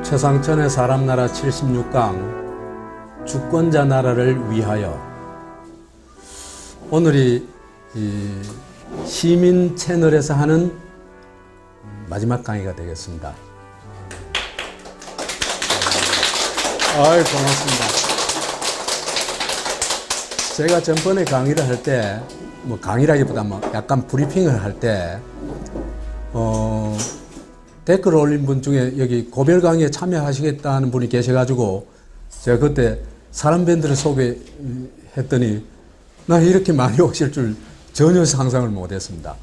최상천의 사람나라 76강 주권자 나라를 위하여. 오늘이 시민 채널에서 하는 마지막 강의가 되겠습니다. 아이, 고맙습니다. 제가 전번에 강의를 할 때, 강의라기보다 약간 브리핑을 할 때, 댓글 올린 분 중에 여기 고별 강의에 참여하시겠다는 분이 계셔가지고, 제가 그때 사람 밴드를 소개했더니, 나 이렇게 많이 오실 줄 전혀 상상을 못 했습니다.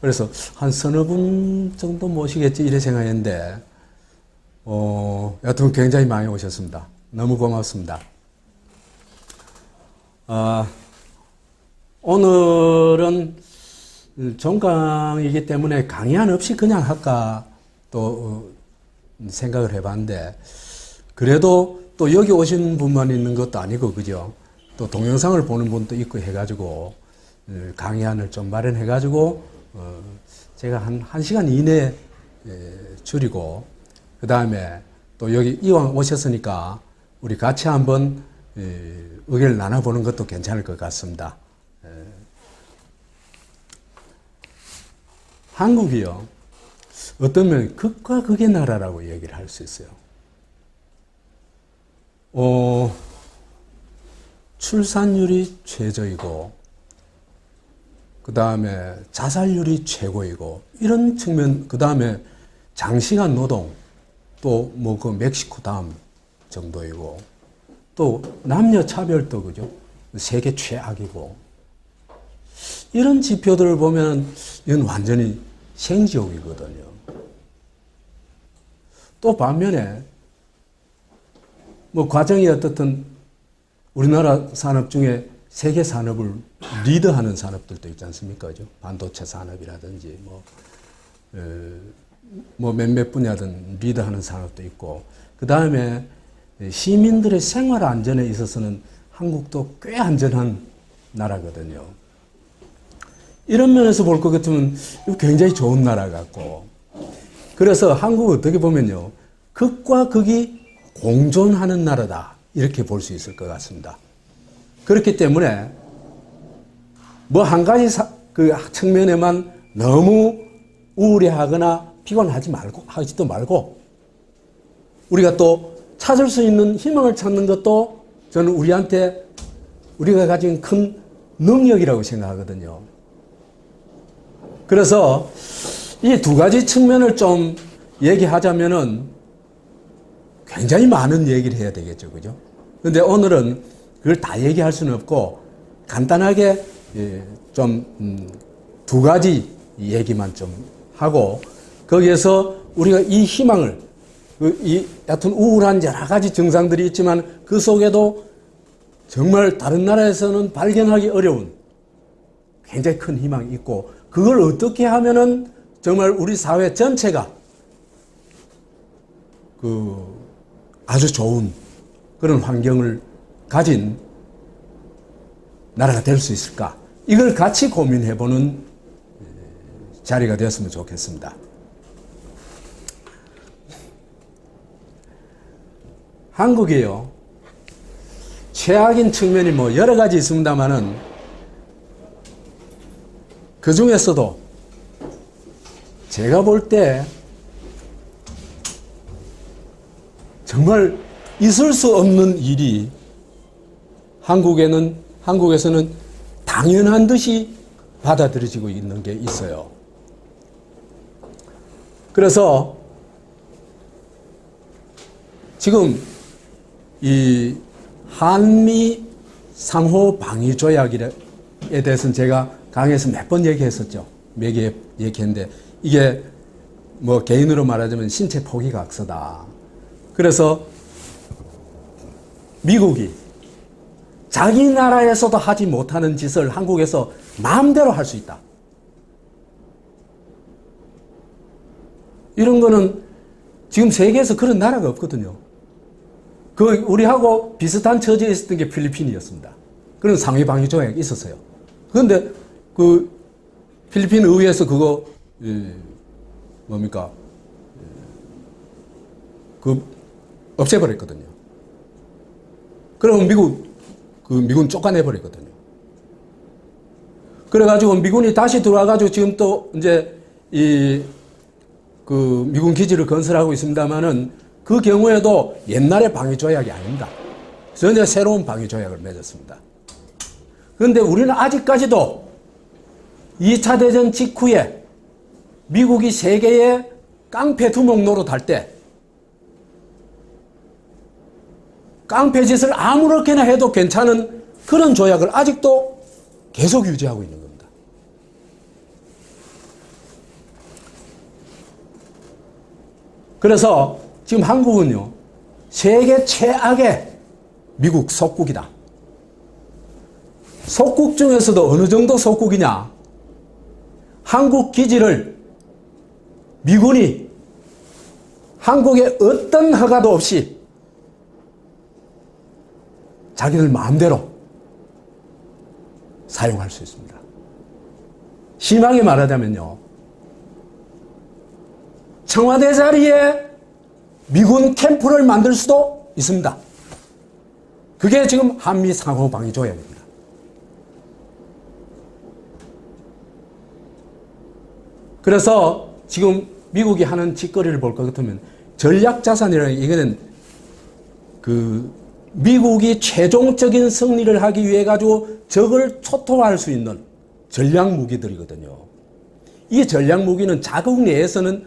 그래서 한 서너 분 정도 모시겠지, 이래 생각했는데, 여튼 굉장히 많이 오셨습니다. 너무 고맙습니다. 오늘은 종강이기 때문에 강의안 없이 그냥 할까 또 생각을 해봤는데, 그래도 또 여기 오신 분만 있는 것도 아니고, 그죠? 또 동영상을 보는 분도 있고 해가지고 강의안을 좀 마련해가지고 제가 한 1시간 이내에 줄이고, 그 다음에 또 여기 이왕 오셨으니까 우리 같이 한번 의견을 나눠보는 것도 괜찮을 것 같습니다. 한국이요, 어떤 면 극과 극의 나라라고 얘기를 할 수 있어요. 출산율이 최저이고, 그 다음에 자살률이 최고이고, 이런 측면, 그 다음에 장시간 노동, 또 그 멕시코 다음 정도이고, 또 남녀 차별도, 그죠? 세계 최악이고, 이런 지표들을 보면 이건 완전히 생지옥이거든요. 또 반면에 과정이 어떻든 우리나라 산업 중에 세계 산업을 리드하는 산업들도 있지 않습니까? 그죠? 반도체 산업이라든지 몇몇 분야든 리드하는 산업도 있고, 그 다음에 시민들의 생활 안전에 있어서는 한국도 꽤 안전한 나라거든요. 이런 면에서 볼 것 같으면 굉장히 좋은 나라 같고, 그래서 한국 어떻게 보면요, 극과 극이 공존하는 나라다, 이렇게 볼 수 있을 것 같습니다. 그렇기 때문에 한 가지 그 측면에만 너무 우울해하거나 하지도 말고 우리가 또 찾을 수 있는 희망을 찾는 것도 저는 우리가 가진 큰 능력이라고 생각하거든요. 그래서 이 두 가지 측면을 좀 얘기하자면은 굉장히 많은 얘기를 해야 되겠죠, 그죠? 근데 오늘은 그걸 다 얘기할 수는 없고, 간단하게 좀 두 가지 얘기만 좀 하고, 거기에서 우리가 이 희망을, 여튼 우울한 여러 가지 증상들이 있지만 그 속에도 정말 다른 나라에서는 발견하기 어려운 굉장히 큰 희망이 있고, 그걸 어떻게 하면은 정말 우리 사회 전체가 아주 좋은 그런 환경을 가진 나라가 될 수 있을까? 이걸 같이 고민해보는 자리가 되었으면 좋겠습니다. 한국이요, 최악인 측면이 여러 가지 있습니다만은, 그 중에서도 제가 볼 때 정말 있을 수 없는 일이 한국에서는 당연한 듯이 받아들여지고 있는 게 있어요. 그래서 지금 이 한미 상호 방위 조약에 대해서는 제가 강의에서 몇 번 얘기했었죠. 몇 개 얘기했는데, 이게 개인으로 말하자면 신체 포기각서다. 그래서 미국이 자기 나라에서도 하지 못하는 짓을 한국에서 마음대로 할 수 있다. 이런 거는 지금 세계에서 그런 나라가 없거든요. 우리하고 비슷한 처지에 있었던 게 필리핀이었습니다. 그런 상위 방위 조약이 있었어요. 그런데 필리핀 의회에서 그거 없애버렸거든요. 그러면 미군 쫓아내버렸거든요. 그래가지고 미군이 다시 들어와가지고 지금 또 이제 미군 기지를 건설하고 있습니다만은 그 경우에도 옛날의 방위조약이 아닙니다. 전혀 새로운 방위조약을 맺었습니다. 그런데 우리는 아직까지도 2차 대전 직후에 미국이 세계의 깡패 두목 노릇할 때 깡패 짓을 아무렇게나 해도 괜찮은 그런 조약을 아직도 계속 유지하고 있는 겁니다. 그래서 지금 한국은요, 세계 최악의 미국 속국이다. 속국 중에서도 어느 정도 속국이냐? 한국 기지를 미군이 한국에 어떤 허가도 없이 자기들 마음대로 사용할 수 있습니다. 심하게 말하자면요, 청와대 자리에 미군 캠프를 만들 수도 있습니다. 그게 지금 한미 상호방위 조약입니다. 그래서 지금 미국이 하는 짓거리를 볼 것 같으면 전략자산이라는 게 이거는 미국이 최종적인 승리를 하기 위해 가지고 적을 초토화할 수 있는 전략 무기들이거든요. 이 전략 무기는 자국 내에서는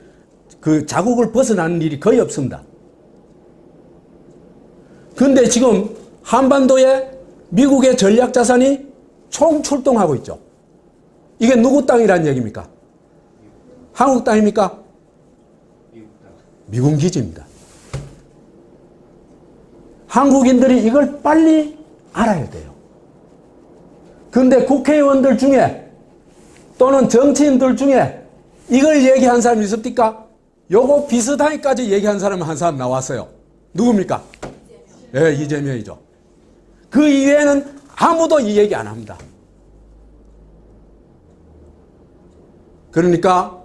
그 자국을 벗어나는 일이 거의 없습니다. 그런데 지금 한반도에 미국의 전략 자산이 총출동하고 있죠. 이게 누구 땅이란 얘기입니까? 한국 땅입니까? 미군 기지입니다. 한국인들이 이걸 빨리 알아야 돼요. 그런데 국회의원들 중에 또는 정치인들 중에 이걸 얘기한 사람이 있습니까? 요거 비슷하게까지 얘기한 사람 한 사람 나왔어요. 누굽니까? 예, 이재명이죠. 그 이외에는 아무도 이 얘기 안 합니다. 그러니까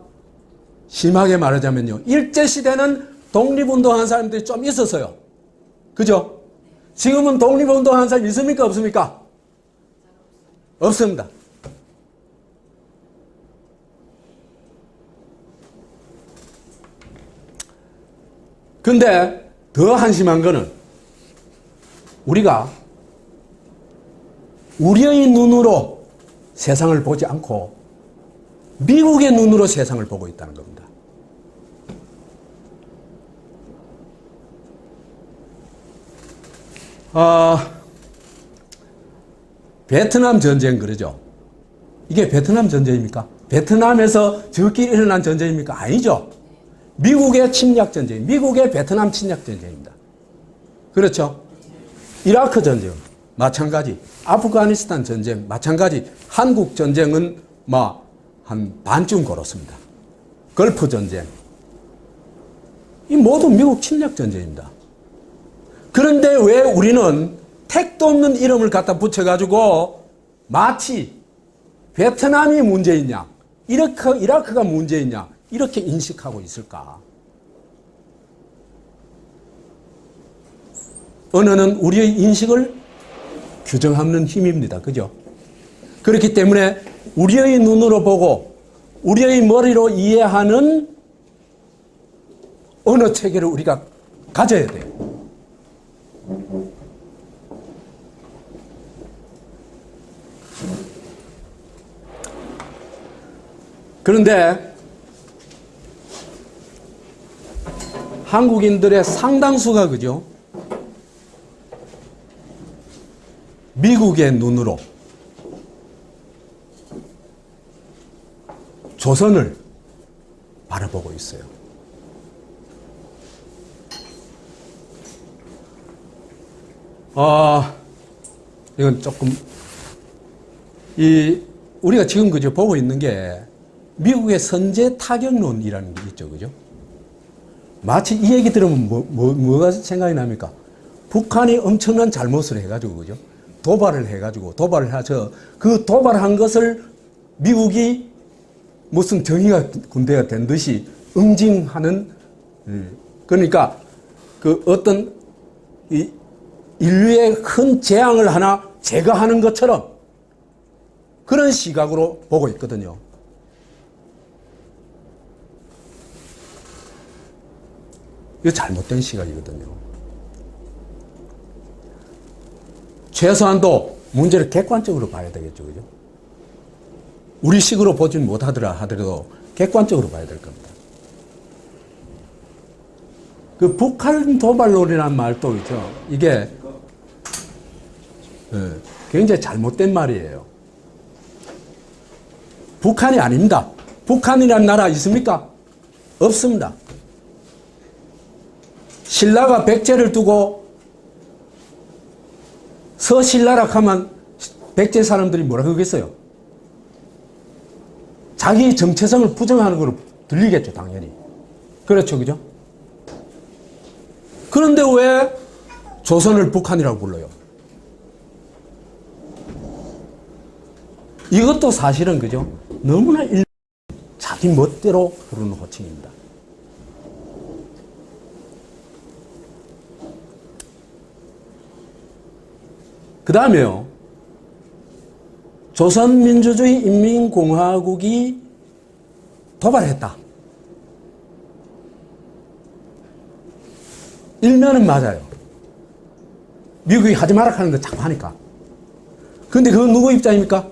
심하게 말하자면요, 일제시대는 독립운동한 사람들이 좀 있었어요. 그죠? 지금은 독립운동한 사람 있습니까? 없습니까? 없습니다. 근데 더 한심한 거는 우리가 우리의 눈으로 세상을 보지 않고 미국의 눈으로 세상을 보고 있다는 겁니다. 베트남 전쟁 그러죠. 이게 베트남 전쟁입니까? 베트남에서 저끼리 일어난 전쟁입니까? 아니죠. 미국의 침략 전쟁, 미국의 베트남 침략 전쟁입니다. 그렇죠? 이라크 전쟁 마찬가지, 아프가니스탄 전쟁 마찬가지, 한국 전쟁은 한 반쯤 걸었습니다. 걸프 전쟁, 이 모두 미국 침략 전쟁입니다. 그런데 왜 우리는 택도 없는 이름을 갖다 붙여가지고 마치 베트남이 문제이냐, 이라크가 문제이냐 이렇게 인식하고 있을까? 언어는 우리의 인식을 규정하는 힘입니다. 그죠? 그렇기 때문에 우리의 눈으로 보고 우리의 머리로 이해하는 언어 체계를 우리가 가져야 돼요. 그런데 한국인들의 상당수가 그죠? 미국의 눈으로 조선을 바라보고 있어요. 이건 조금 우리가 지금 그죠 보고 있는 게 미국의 선제 타격론이라는 게 있죠, 그죠? 마치 이 얘기 들으면 뭐가 생각이 납니까? 북한이 엄청난 잘못을 해가지고, 그죠? 도발을 해서 그 도발한 것을 미국이 무슨 정의가 군대가 된 듯이 응징하는, 그러니까 그 어떤 이 인류의 큰 재앙을 하나 제거하는 것처럼 그런 시각으로 보고 있거든요. 이거 잘못된 시각이거든요. 최소한도 문제를 객관적으로 봐야 되겠죠. 그죠? 우리 식으로 보지 못하더라도 객관적으로 봐야 될 겁니다. 그 북한 도발론이라는 말도 있죠. 이게 굉장히 잘못된 말이에요. 북한이 아닙니다. 북한이라는 나라 있습니까? 없습니다. 신라가 백제를 두고 서신라라 하면 백제 사람들이 뭐라 그러겠어요? 자기 정체성을 부정하는 걸로 들리겠죠, 당연히. 그렇죠, 그죠? 그런데 왜 조선을 북한이라고 불러요? 이것도 사실은, 그죠? 너무나 자기 멋대로 부르는 호칭입니다. 그 다음에요. 조선민주주의 인민공화국이 도발했다. 일면은 맞아요. 미국이 하지 마라 하는 거 자꾸 하니까. 근데 그건 누구 입장입니까?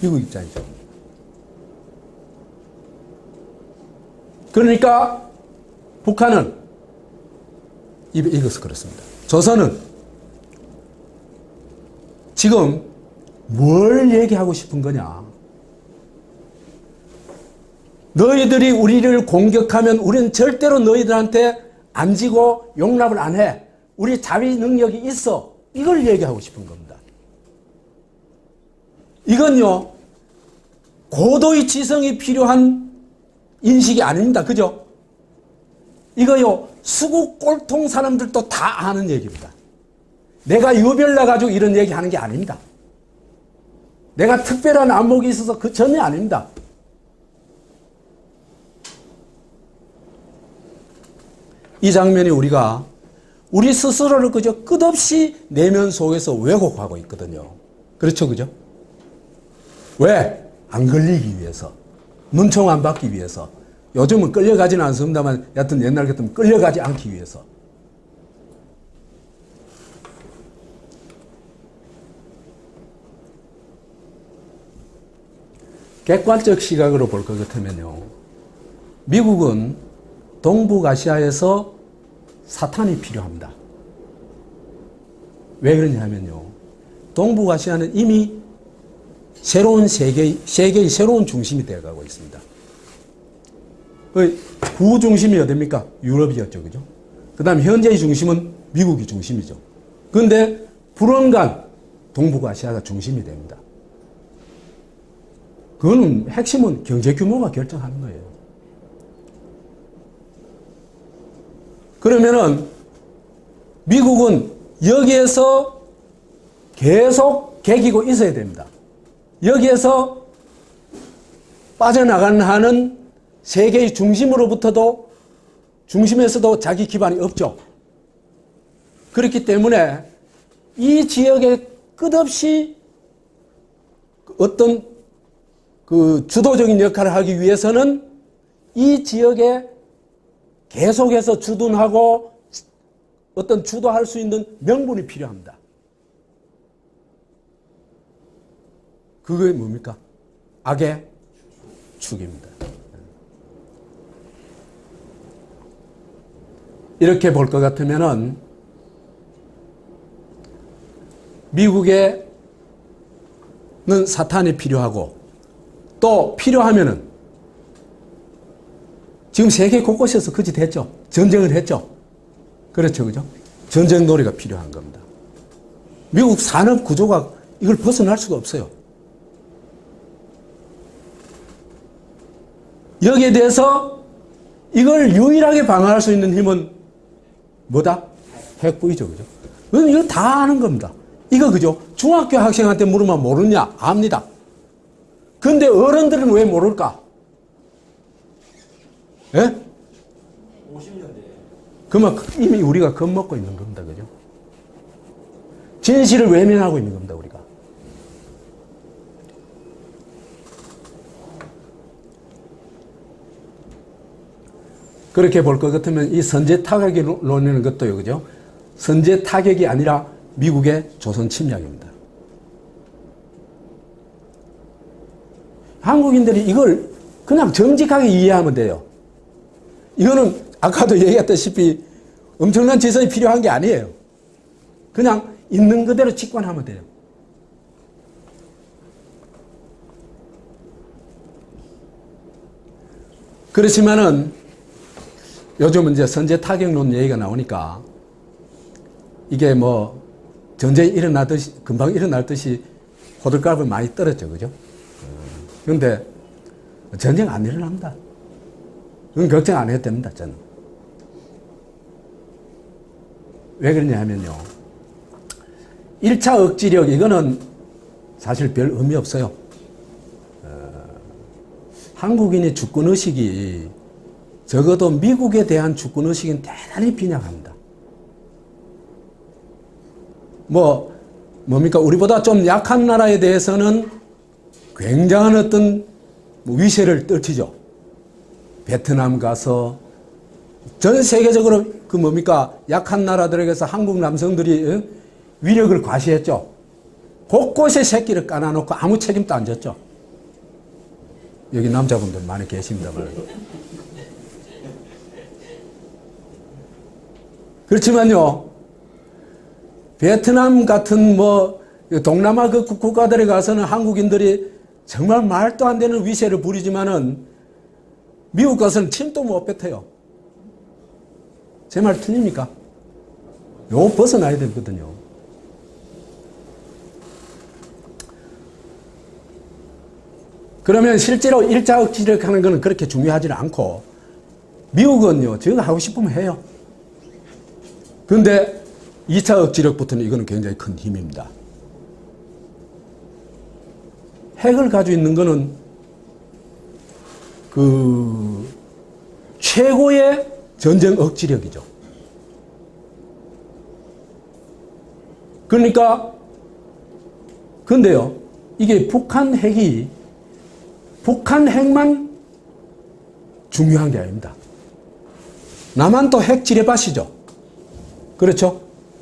미국 입장이죠. 그러니까 북한은 이것을 그렇습니다. 조선은 지금 뭘 얘기하고 싶은 거냐? 너희들이 우리를 공격하면 우리는 절대로 너희들한테 안 지고 용납을 안 해. 우리 자위 능력이 있어. 이걸 얘기하고 싶은 겁니다. 이건요, 고도의 지성이 필요한 인식이 아닙니다. 그죠? 이거요, 수국 꼴통 사람들도 다 아는 얘기입니다. 내가 유별나가지고 이런 얘기 하는 게 아닙니다. 내가 특별한 안목이 있어서 그 전혀 아닙니다. 이 장면이 우리 스스로를 그저 끝없이 내면 속에서 왜곡하고 있거든요. 그렇죠, 그죠? 왜? 안 걸리기 위해서. 눈총 안 받기 위해서. 요즘은 끌려가지는 않습니다만, 여하튼 옛날 같으면 끌려가지 않기 위해서. 객관적 시각으로 볼 것 같으면요. 미국은 동북아시아에서 사탄이 필요합니다. 왜 그러냐면요. 동북아시아는 이미 새로운 세계의 새로운 중심이 되어가고 있습니다. 구중심이 어딥니까? 유럽이었죠. 그죠? 그 다음 현재의 중심은 미국이 중심이죠. 그런데 불언간 동북아시아가 중심이 됩니다. 그거는 핵심은 경제 규모가 결정하는 거예요. 그러면은 미국은 여기에서 계속 개기고 있어야 됩니다. 여기에서 빠져나가는 하는 세계의 중심에서도 자기 기반이 없죠. 그렇기 때문에 이 지역에 끝없이 어떤 그 주도적인 역할을 하기 위해서는 이 지역에 계속해서 주둔하고 어떤 주도할 수 있는 명분이 필요합니다. 그게 뭡니까? 악의 축입니다. 이렇게 볼 것 같으면은 미국에는 사탄이 필요하고 또 필요하면은 지금 세계 곳곳에서 그 짓 했죠. 전쟁을 했죠. 그렇죠. 그죠? 전쟁 놀이가 필요한 겁니다. 미국 산업 구조가 이걸 벗어날 수가 없어요. 여기에 대해서 이걸 유일하게 방어할 수 있는 힘은 뭐다? 핵부이죠. 그죠? 이거 다 아는 겁니다. 이거 그죠? 중학교 학생한테 물으면 모르냐? 압니다. 근데 어른들은 왜 모를까? 예? 50년대. 그러면 이미 우리가 겁먹고 있는 겁니다. 그죠? 진실을 외면하고 있는 겁니다. 우리가. 그렇게 볼 것 같으면 이 선제 타격론이라는 것도요. 그죠? 선제 타격이 아니라 미국의 조선 침략입니다. 한국인들이 이걸 그냥 정직하게 이해하면 돼요. 이거는 아까도 얘기했다시피 엄청난 지성이 필요한 게 아니에요. 그냥 있는 그대로 직관하면 돼요. 그렇지만은 요즘은 이제 선제 타격론 얘기가 나오니까 이게 뭐 전쟁이 일어나듯이 금방 일어날 듯이 호들갑을 많이 떨었죠. 그죠? 그런데 전쟁 안 일어납니다. 그건 걱정 안 해도 됩니다. 저는. 왜 그러냐 하면요. 1차 억지력 이거는 사실 별 의미 없어요. 한국인의 주권의식이 적어도 미국에 대한 주권의식은 대단히 빈약합니다. 뭡니까? 우리보다 좀 약한 나라에 대해서는 굉장한 어떤 위세를 떨치죠. 베트남 가서 전 세계적으로 약한 나라들에게서 한국 남성들이 위력을 과시했죠. 곳곳에 새끼를 까놔놓고 아무 책임도 안 졌죠. 여기 남자분들 많이 계십니다만. 그렇지만요, 베트남 같은 동남아 그 국가들에 가서는 한국인들이 정말 말도 안 되는 위세를 부리지만은 미국 가서는 침도 못 뱉어요. 제 말 틀립니까? 요거 벗어나야 되거든요. 그러면 실제로 일자 억지를 하는 것은 그렇게 중요하지 않고 미국은요, 저거 하고 싶으면 해요. 그런데 2차 억지력부터는 이거는 굉장히 큰 힘입니다. 핵을 가지고 있는 거는 최고의 전쟁 억지력이죠. 그러니까 근데요, 이게 북한 핵만 중요한 게 아닙니다. 남한도 핵 지뢰밭이죠. 그렇죠?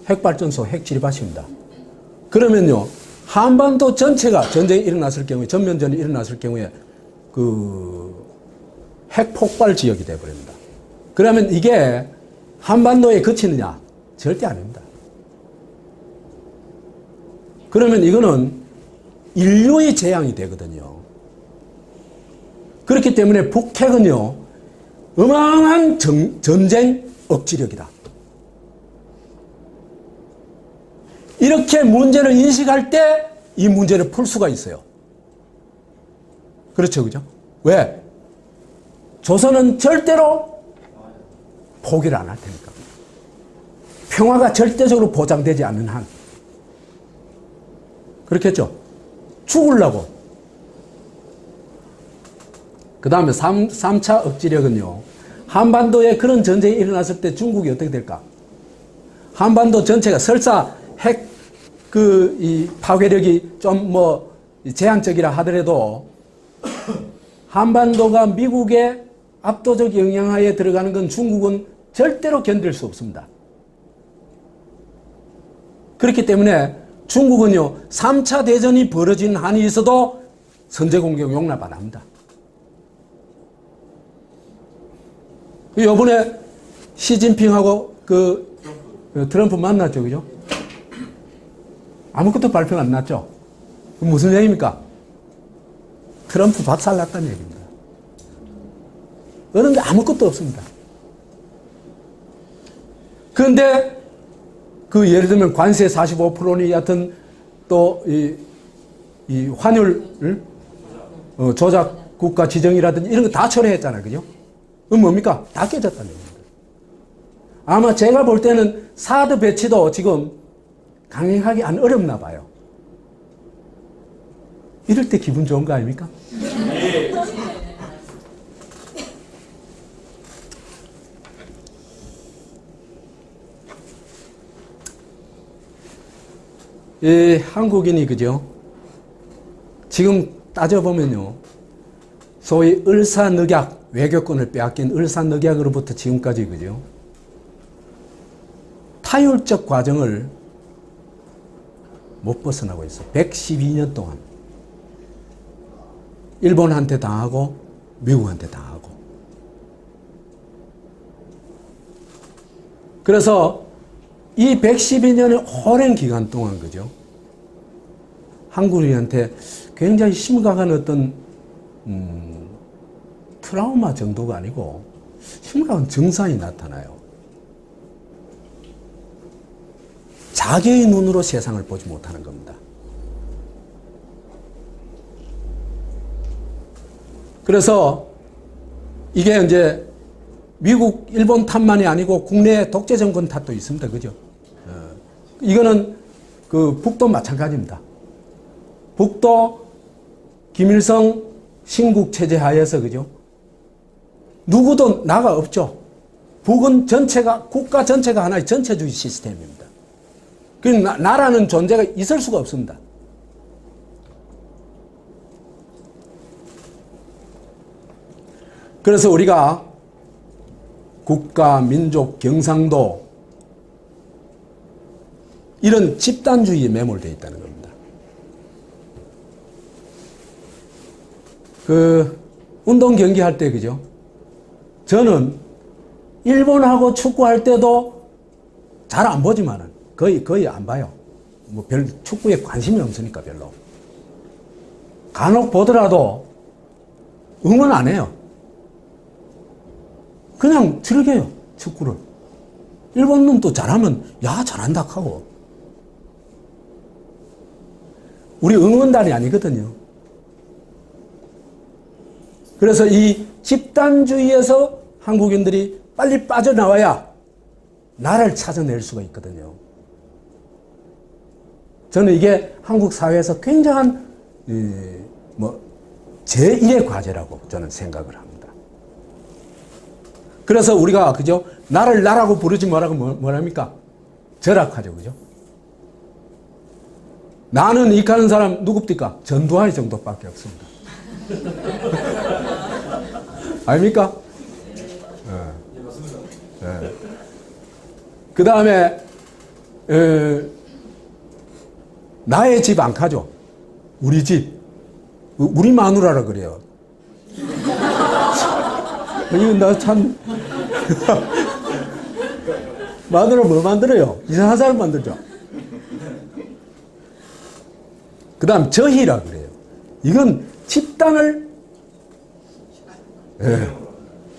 핵발전소, 핵 지뢰밭입니다. 그러면요, 한반도 전체가 전쟁이 일어났을 경우에, 전면전이 일어났을 경우에 핵 폭발 지역이 되어버립니다. 그러면 이게 한반도에 그치느냐? 절대 아닙니다. 그러면 이거는 인류의 재앙이 되거든요. 그렇기 때문에 북핵은요, 어마어마한 전쟁 억지력이다. 이렇게 문제를 인식할 때 이 문제를 풀 수가 있어요. 그렇죠, 그죠? 왜? 조선은 절대로 포기를 안 할 테니까. 평화가 절대적으로 보장되지 않는 한. 그렇겠죠? 죽으려고. 그 다음에 3차 억지력은요, 한반도에 그런 전쟁이 일어났을 때 중국이 어떻게 될까? 한반도 전체가 설사 핵 이 파괴력이 좀 제한적이라 하더라도 한반도가 미국의 압도적 영향하에 들어가는 건 중국은 절대로 견딜 수 없습니다. 그렇기 때문에 중국은요, 3차 대전이 벌어진 한이 있어도 선제 공격 용납 안 합니다. 이번에 시진핑하고 트럼프 만났죠, 그죠? 아무것도 발표가 안 났죠? 무슨 얘기입니까? 트럼프 박살났다는 얘기입니다. 그런데 아무것도 없습니다. 그런데 예를 들면 관세 45%니 여하튼 또 이 환율 조작 국가 지정이라든지 이런 거 다 철회했잖아요. 그죠? 그건 뭡니까? 다 깨졌다는 얘기입니다. 아마 제가 볼 때는 사드 배치도 지금 강행하기 안 어렵나 봐요. 이럴 때 기분 좋은 거 아닙니까? 이 한국인이 그죠? 지금 따져보면요. 소위 을사늑약, 외교권을 빼앗긴 을사늑약으로부터 지금까지 그죠? 타율적 과정을 못 벗어나고 있어. 112년 동안. 일본한테 당하고 미국한테 당하고. 그래서 이 112년의 오랜 기간 동안 그죠? 한국인한테 굉장히 심각한 어떤 트라우마 정도가 아니고 심각한 증상이 나타나요. 자기의 눈으로 세상을 보지 못하는 겁니다. 그래서 이게 이제 미국, 일본 탓만이 아니고 국내 독재 정권 탓도 있습니다. 그죠? 이거는 그 북도 마찬가지입니다. 북도 김일성 신국 체제 하에서 그죠? 누구도 나가 없죠. 북은 전체가 국가 전체가 하나의 전체주의 시스템입니다. 그 나라는 존재가 있을 수가 없습니다. 그래서 우리가 국가, 민족, 경상도 이런 집단주의에 매몰되어 있다는 겁니다. 그 운동 경기할 때 그죠? 저는 일본하고 축구할 때도 잘 안 보지만은 거의 안 봐요. 뭐 별 축구에 관심이 없으니까 별로. 간혹 보더라도 응원 안 해요. 그냥 즐겨요, 축구를. 일본 놈도 잘하면, 야, 잘한다 하고. 우리 응원단이 아니거든요. 그래서 이 집단주의에서 한국인들이 빨리 빠져나와야 나라를 찾아낼 수가 있거든요. 저는 이게 한국 사회에서 굉장한, 제1의 과제라고 저는 생각을 합니다. 그래서 우리가 그죠? 나를 나라고 부르지 뭐라고 뭐랍니까? 절약하죠, 그죠? 나는 이카는 사람 누굽니까? 전두환이 정도밖에 없습니다. 아닙니까? 네. 맞습니다. 네. 그 다음에 나의 집 안 가죠. 우리 집, 우리 마누라라 그래요. 이거 나 참 마누라 뭐 만들어요? 이상한 사람 만들죠. 그 다음 저희라 그래요. 이건 집단을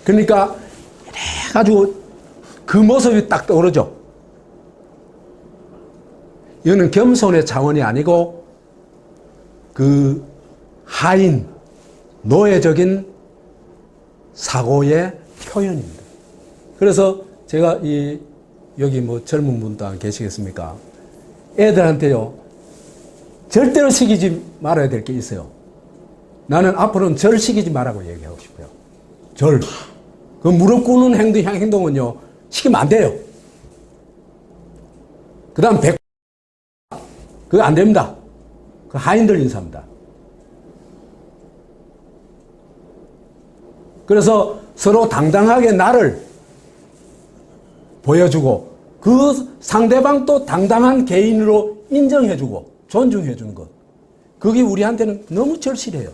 그러니까 이래가지고 그 모습이 딱 떠오르죠. 이거는 겸손의 차원이 아니고 그 하인, 노예적인 사고의 표현입니다. 그래서 제가 여기 뭐 젊은 분도 안 계시겠습니까? 애들한테요, 절대로 시키지 말아야 될 게 있어요. 나는 앞으로는 절 시키지 말라고 얘기하고 싶어요. 절. 그 무릎 꿇는 행동은요, 시키면 안 돼요. 그 다음 그거 안 됩니다. 그 하인들 인사입니다. 그래서 서로 당당하게 나를 보여주고 그 상대방도 당당한 개인으로 인정해주고 존중해주는 것. 그게 우리한테는 너무 절실해요.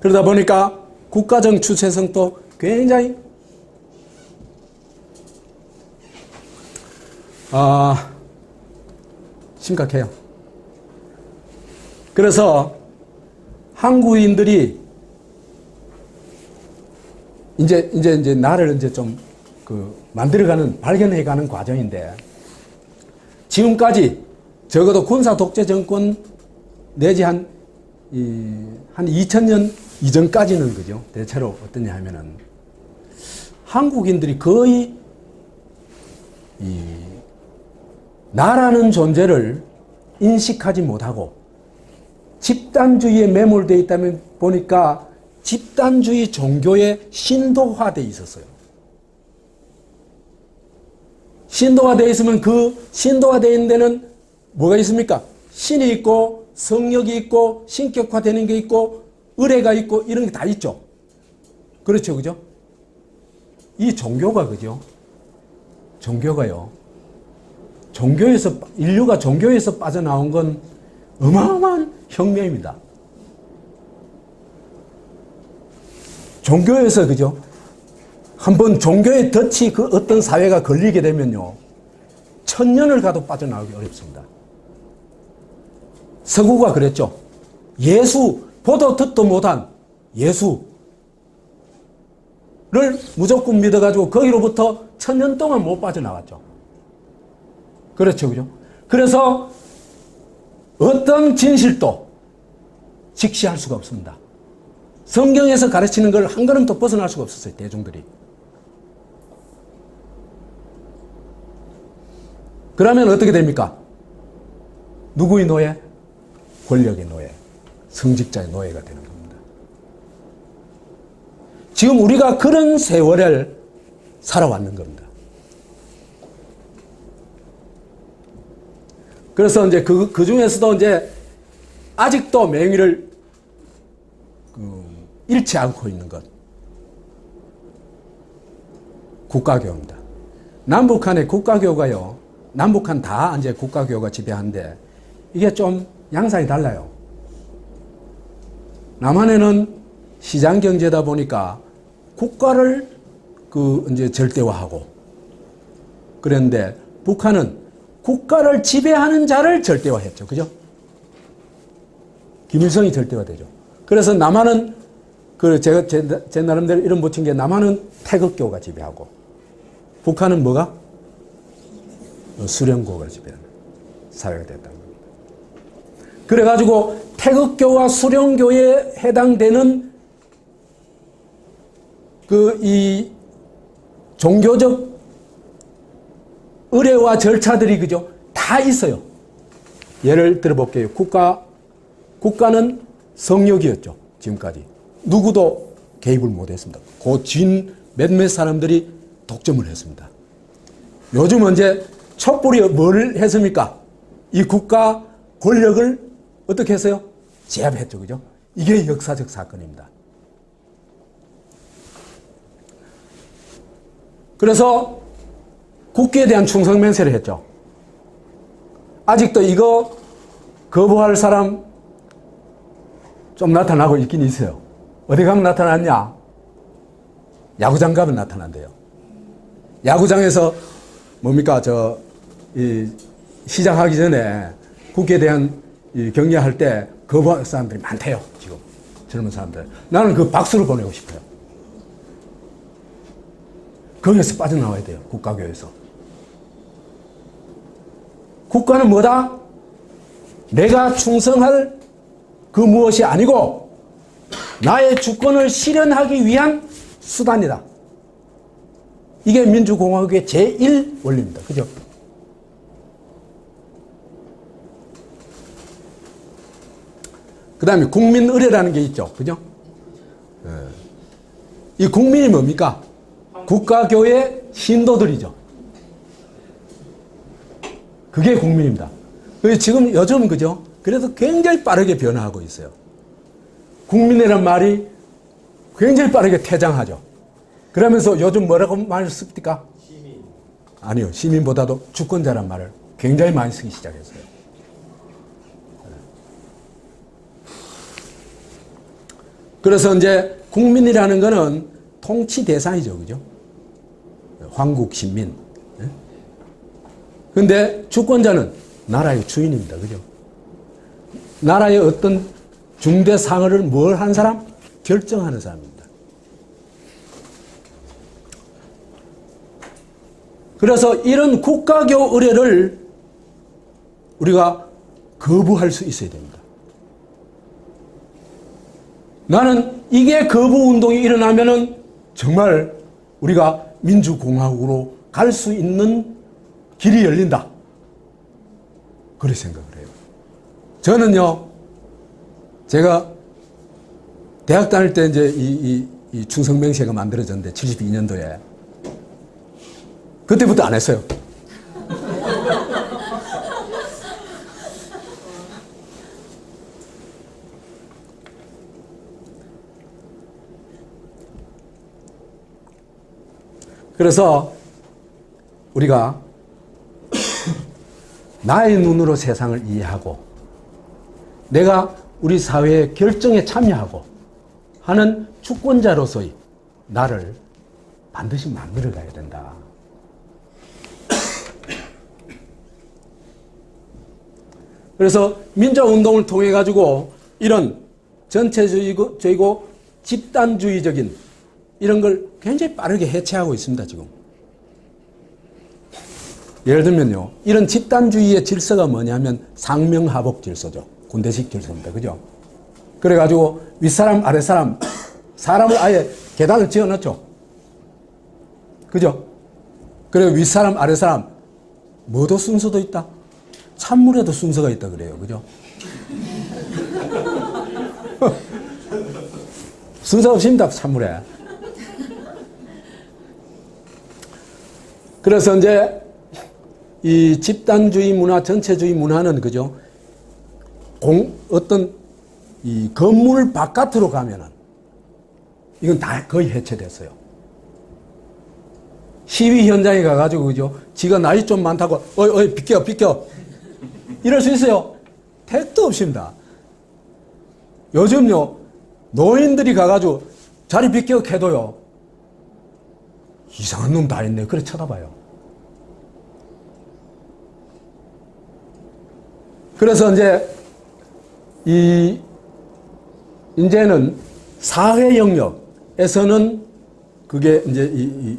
그러다 보니까 국가적 주체성도 굉장히 심각해요. 그래서 한국인들이 이제 나를 이제 좀 만들어가는, 발견해가는 과정인데, 지금까지 적어도 군사 독재 정권 내지 한 2000년 이전까지는 그죠? 대체로 어떠냐 하면은 한국인들이 거의 나라는 존재를 인식하지 못하고 집단주의에 매몰되어 있다면 보니까 집단주의 종교에 신도화되어 있었어요. 신도가 되어 있으면 그 신도가 되어 있는 데는 뭐가 있습니까? 신이 있고 성령이 있고 신격화되는 게 있고 의례가 있고 이런 게 다 있죠. 그렇죠. 그죠? 이 종교가 그죠? 종교가요. 인류가 종교에서 빠져나온 건 어마어마한 혁명입니다. 종교에서 그죠? 한번 종교의 덫이 그 어떤 사회가 걸리게 되면요. 1000년을 가도 빠져나오기 어렵습니다. 서구가 그랬죠. 예수, 보도 듣도 못한 예수를 무조건 믿어가지고 거기로부터 1000년 동안 못 빠져나왔죠. 그렇죠. 그죠? 그래서 어떤 진실도 직시할 수가 없습니다. 성경에서 가르치는 걸 한 걸음도 벗어날 수가 없었어요. 대중들이. 그러면 어떻게 됩니까? 누구의 노예? 권력의 노예, 성직자의 노예가 되는 겁니다. 지금 우리가 그런 세월을 살아왔는 겁니다. 그래서 이제 그 중에서도 이제 아직도 맹위를 잃지 않고 있는 것. 국가교입니다. 남북한의 국가교가요. 남북한 다 이제 국가교가 지배하는데 이게 좀 양상이 달라요. 남한에는 시장 경제다 보니까 국가를 이제 절대화하고 그랬는데 북한은 국가를 지배하는 자를 절대화했죠. 그죠? 김일성이 절대화되죠. 그래서 남한은 제가 제 나름대로 이름 붙인 게 남한은 태극교가 지배하고 북한은 뭐가? 수령고가 지배하는 사회가 됐다는 겁니다. 그래가지고 태극교와 수령교에 해당되는 이 종교적 의례와 절차들이 그죠? 다 있어요. 예를 들어볼게요. 국가는 성역이었죠. 지금까지. 누구도 개입을 못했습니다. 그 진 몇몇 사람들이 독점을 했습니다. 요즘은 이제 촛불이 뭘 했습니까? 이 국가 권력을 어떻게 했어요? 제압했죠. 그죠? 이게 역사적 사건입니다. 그래서 국기에 대한 충성맹세를 했죠. 아직도 이거 거부할 사람 좀 나타나고 있긴 있어요. 어디 가면 나타났냐? 야구장 가면 나타난대요. 야구장에서 뭡니까? 시작하기 전에 국기에 대한 격려할 때 거부할 사람들이 많대요. 지금 젊은 사람들. 나는 그 박수를 보내고 싶어요. 거기에서 빠져나와야 돼요. 국가교에서. 국가는 뭐다? 내가 충성할 그 무엇이 아니고 나의 주권을 실현하기 위한 수단이다. 이게 민주공화국의 제1원리입니다. 그죠? 그 다음에 국민의례라는 게 있죠. 그죠? 이 국민이 뭡니까? 국가교의 신도들이죠. 그게 국민입니다. 지금 요즘 그죠? 그래서 굉장히 빠르게 변화하고 있어요. 국민이라는 말이 굉장히 빠르게 퇴장하죠. 그러면서 요즘 뭐라고 말을 씁니까? 시민. 아니요. 시민보다도 주권자란 말을 굉장히 많이 쓰기 시작했어요. 그래서 이제 국민이라는 거는 통치 대상이죠. 그죠? 황국 신민. 근데 주권자는 나라의 주인입니다. 그죠? 나라의 어떤 중대 상을 뭘 한 사람? 결정하는 사람입니다. 그래서 이런 국가교 의례를 우리가 거부할 수 있어야 됩니다. 나는 이게 거부운동이 일어나면은 정말 우리가 민주공화국으로 갈 수 있는 길이 열린다. 그렇게 생각을 해요. 저는요, 제가 대학 다닐 때 이제 이 충성맹세가 만들어졌는데 72년도에 그때부터 안 했어요. 그래서 우리가 나의 눈으로 세상을 이해하고 내가 우리 사회의 결정에 참여하고 하는 주권자로서의 나를 반드시 만들어 가야 된다. 그래서 민주화운동을 통해 가지고 이런 전체주의고 집단주의적인 이런 걸 굉장히 빠르게 해체하고 있습니다, 지금. 예를 들면요, 이런 집단주의의 질서가 뭐냐면 상명하복 질서죠. 군대식 질서입니다. 그죠? 그래가지고 윗사람, 아랫사람, 사람을 아예 계단을 지어 넣죠. 그죠? 그리고 윗사람, 아랫사람, 뭐도 순서도 있다. 찬물에도 순서가 있다 그래요. 그죠? 순서 없습니다, 찬물에. 그래서 이제 이 집단주의 문화, 전체주의 문화는 그죠? 어떤 이 건물 바깥으로 가면은 이건 다 거의 해체됐어요. 시위 현장에 가가지고 그죠? 지가 나이 좀 많다고 어이 비켜 이럴 수 있어요? 택도 없습니다. 요즘요 노인들이 가가지고 자리 비켜 해도요 이상한 놈 다 있네 그래 쳐다봐요. 그래서 이제는 사회 영역에서는 그게 이제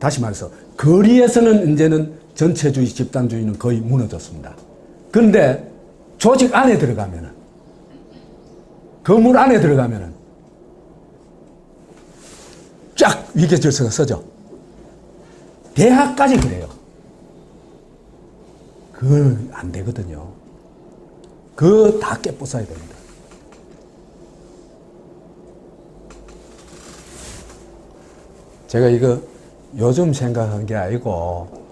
다시 말해서 거리에서는 이제는 전체주의, 집단주의는 거의 무너졌습니다. 그런데 조직 안에 들어가면은, 건물 안에 들어가면은 쫙 위계 질서가 서죠. 대학까지 그래요. 그건 안 되거든요. 그거 다 깨부숴야 됩니다. 제가 이거 요즘 생각한 게 아니고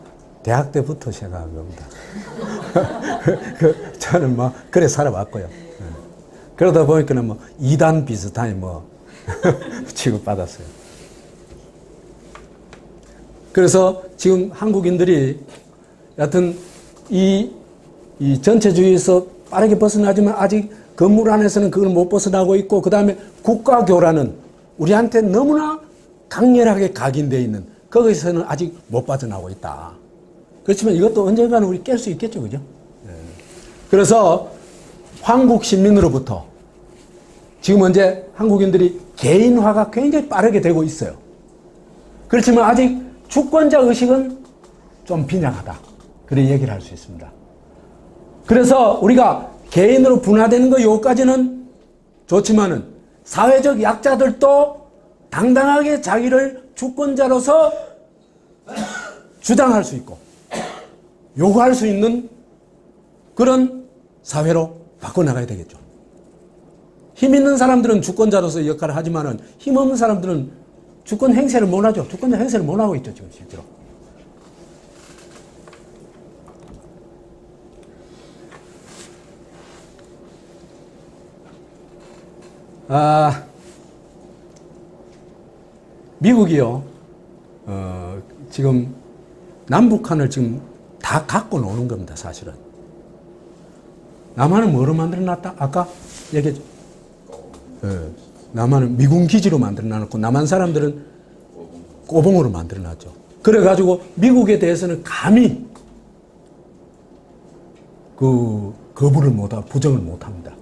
대학 때부터 생각한 겁니다. 저는 뭐 그래 살아왔고요. 그러다 보니까는 뭐 이단 비슷하게 뭐 취급받았어요. 그래서 지금 한국인들이 여하튼 이 전체주의에서 빠르게 벗어나지만 아직 건물 안에서는 그걸 못 벗어나고 있고, 그 다음에 국가교라는 우리한테 너무나 강렬하게 각인되어 있는 거기서는 아직 못 빠져나오고 있다. 그렇지만 이것도 언젠가는 우리 깰 수 있겠죠, 그죠? 그래서 한국 시민으로부터 지금 현재 한국인들이 개인화가 굉장히 빠르게 되고 있어요. 그렇지만 아직 주권자 의식은 좀 빈약하다. 그래 얘기를 할 수 있습니다. 그래서 우리가 개인으로 분화되는 거 요까지는 좋지만은 사회적 약자들도 당당하게 자기를 주권자로서 주장할 수 있고 요구할 수 있는 그런 사회로 바꿔나가야 되겠죠. 힘 있는 사람들은 주권자로서 역할을 하지만은 힘 없는 사람들은 주권 행세를 못 하죠. 주권자 행세를 못 하고 있죠, 지금 실제로. 미국이요, 지금 남북한을 지금 다 갖고 노는 겁니다, 사실은. 남한은 뭐로 만들어 놨다? 아까 얘기했죠. 남한은 미군 기지로 만들어 놨고, 남한 사람들은 꼬봉으로 만들어 놨죠. 그래가지고 미국에 대해서는 감히 거부를 못하고 부정을 못합니다.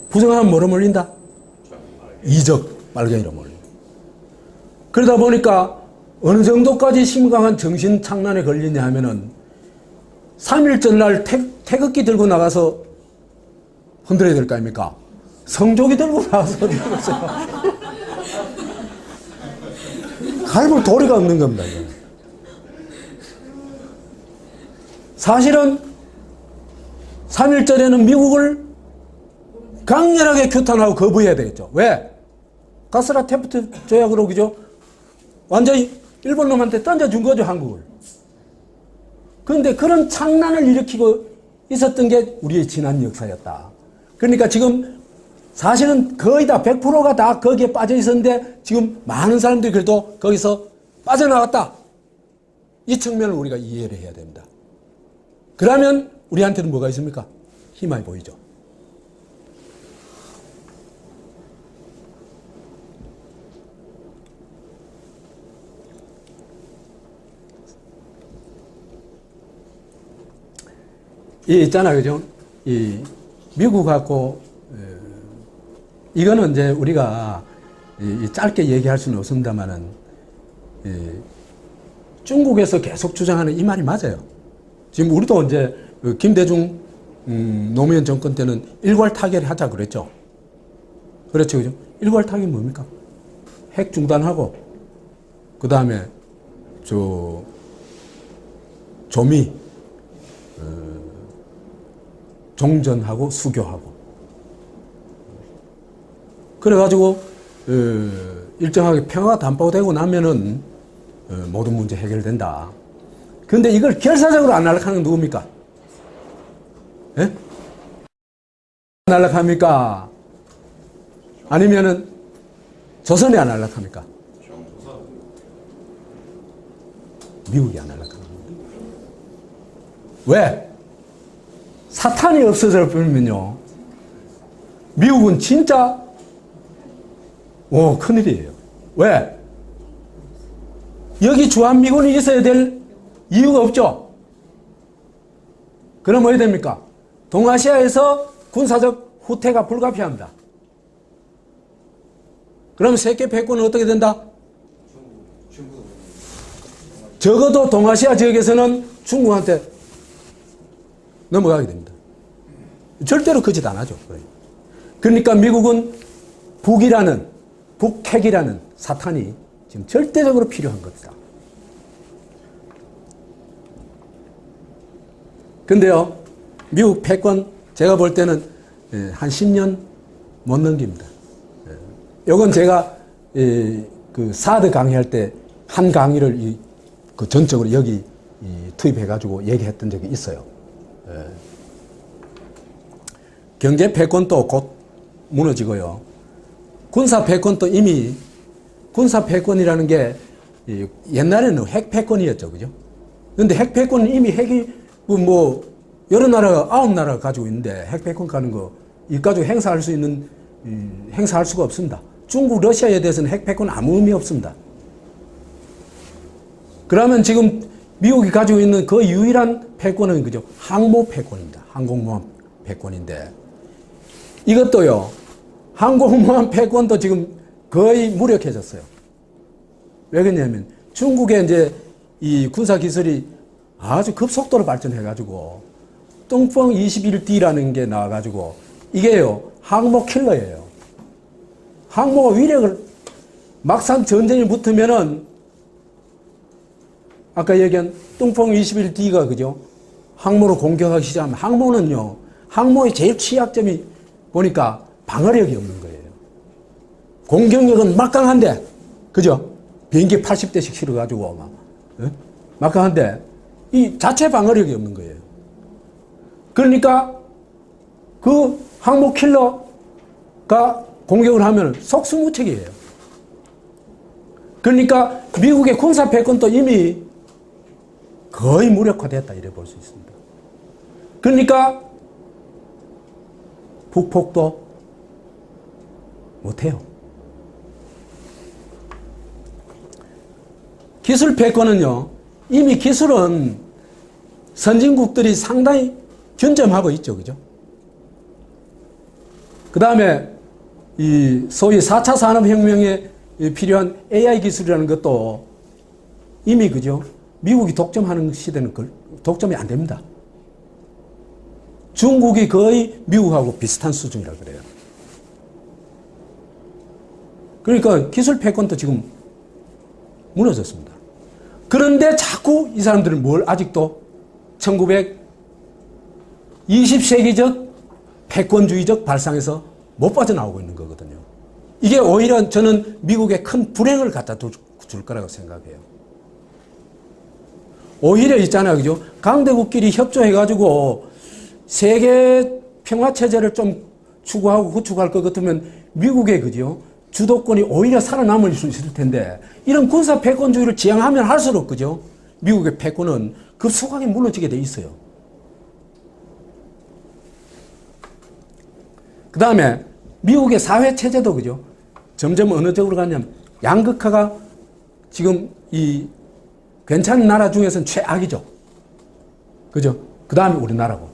부정하면 뭐로 몰린다? 이적 발견이로 몰린다. 그러다 보니까 어느 정도까지 심각한 정신착란에 걸리냐 하면은 3일 전날 태극기 들고 나가서 흔들어야 될 거 아닙니까? 성조기 들고 나가서 흔들었어요. 갈볼 도리가 없는 겁니다. 사실은 3.1절에는 미국을 강렬하게 규탄하고 거부해야 되겠죠. 왜? 가스라 테프트 조약으로 그죠? 완전히 일본 놈한테 던져준 거죠, 한국을. 그런데 그런 창란을 일으키고 있었던 게 우리의 지난 역사였다. 그러니까 지금 사실은 거의 다 100%가 다 거기에 빠져 있었는데 지금 많은 사람들이 그래도 거기서 빠져나갔다. 이 측면을 우리가 이해를 해야 됩니다. 그러면 우리한테는 뭐가 있습니까? 희망이 보이죠. 이 있잖아요, 그죠? 이 미국하고 이거는 이제 우리가 짧게 얘기할 수는 없습니다만은 중국에서 계속 주장하는 이 말이 맞아요. 지금 우리도 이제 김대중 노무현 정권 때는 일괄 타결을 하자 그랬죠. 그렇죠, 그죠? 일괄 타결이 뭡니까? 핵 중단하고 그 다음에 조미 종전하고 수교하고 그래가지고 일정하게 평화가 담보되고 나면은 모든 문제 해결된다. 근데 이걸 결사적으로 안 날락하는 건 누굽니까? 예? 안 날락합니까? 아니면은 조선이 안 날락합니까? 미국이 안 날락하는 겁니다. 왜? 사탄이 없어져 버리면요. 미국은 진짜 큰일이에요. 왜? 여기 주한미군이 있어야 될 이유가 없죠. 그럼 뭐 해야 됩니까? 동아시아에서 군사적 후퇴가 불가피합니다. 그럼 세계 패권은 어떻게 된다? 적어도 동아시아 지역에서는 중국한테 넘어가게 됩니다. 절대로 그 짓 안 하죠. 그러니까 미국은 북핵이라는 사탄이 지금 절대적으로 필요한 겁니다. 근데요, 미국 패권 제가 볼 때는 한 10년 못 넘깁니다. 요건 제가 그 사드 강의할 때 한 강의를 그 전적으로 여기 투입해가지고 얘기했던 적이 있어요. 경제 패권도 곧 무너지고요. 군사 패권도 이미 군사 패권이라는 게 옛날에는 핵 패권이었죠, 그죠? 근데 핵 패권은 이미 핵이 여러 나라가 9나라가 가지고 있는데 핵 패권 가는 거 이까지고 행사할 수가 없습니다. 중국, 러시아에 대해서는 핵 패권 아무 의미 없습니다. 그러면 지금 미국이 가지고 있는 그 유일한 패권은 그죠? 항모 패권입니다. 항공모함 패권인데 이것도요. 항공모함 패권도 지금 거의 무력해졌어요. 왜 그러냐면 중국의 이제 이 군사 기술이 아주 급속도로 발전해가지고 뚱펑 21D라는 게 나와가지고 이게요. 항모 킬러예요. 항모가 위력을 막상 전쟁이 붙으면은 아까 얘기한 뚱펑 21D가 그죠? 항모로 공격하기 시작하면 항모는요. 항모의 제일 취약점이 보니까 방어력이 없는 거예요. 공격력은 막강한데 그죠? 비행기 80대씩 실어가지고 막강한데 이 자체 방어력이 없는 거예요. 그러니까 그 항모 킬러가 공격을 하면 속수무책이에요. 그러니까 미국의 군사 패권도 이미 거의 무력화됐다 이래 볼 수 있습니다. 그러니까 북폭도 못해요. 기술 패권은요. 이미 기술은 선진국들이 상당히 견점하고 있죠. 그죠? 그 다음에 이 소위 4차 산업혁명에 필요한 AI 기술이라는 것도 이미 그죠? 미국이 독점하는 시대는 독점이 안 됩니다. 중국이 거의 미국하고 비슷한 수준이라 그래요. 그러니까 기술 패권도 지금 무너졌습니다. 그런데 자꾸 이 사람들은 아직도 20세기적 패권주의적 발상에서 못 빠져나오고 있는 거거든요. 이게 오히려 저는 미국에 큰 불행을 갖다 줄 거라고 생각해요. 오히려 있잖아요. 그죠? 강대국끼리 협조해가지고 세계 평화체제를 좀 추구하고 구축할 것 같으면 미국의 그죠? 주도권이 오히려 살아남을 수 있을 텐데 이런 군사 패권주의를 지향하면 할수록 그죠? 미국의 패권은 급속하게 무너지게 돼 있어요. 그 다음에 미국의 사회 체제도 그죠? 점점 어느 쪽으로 가냐면 양극화가 지금 이 괜찮은 나라 중에서는 최악이죠. 그죠? 그 다음에 우리나라고.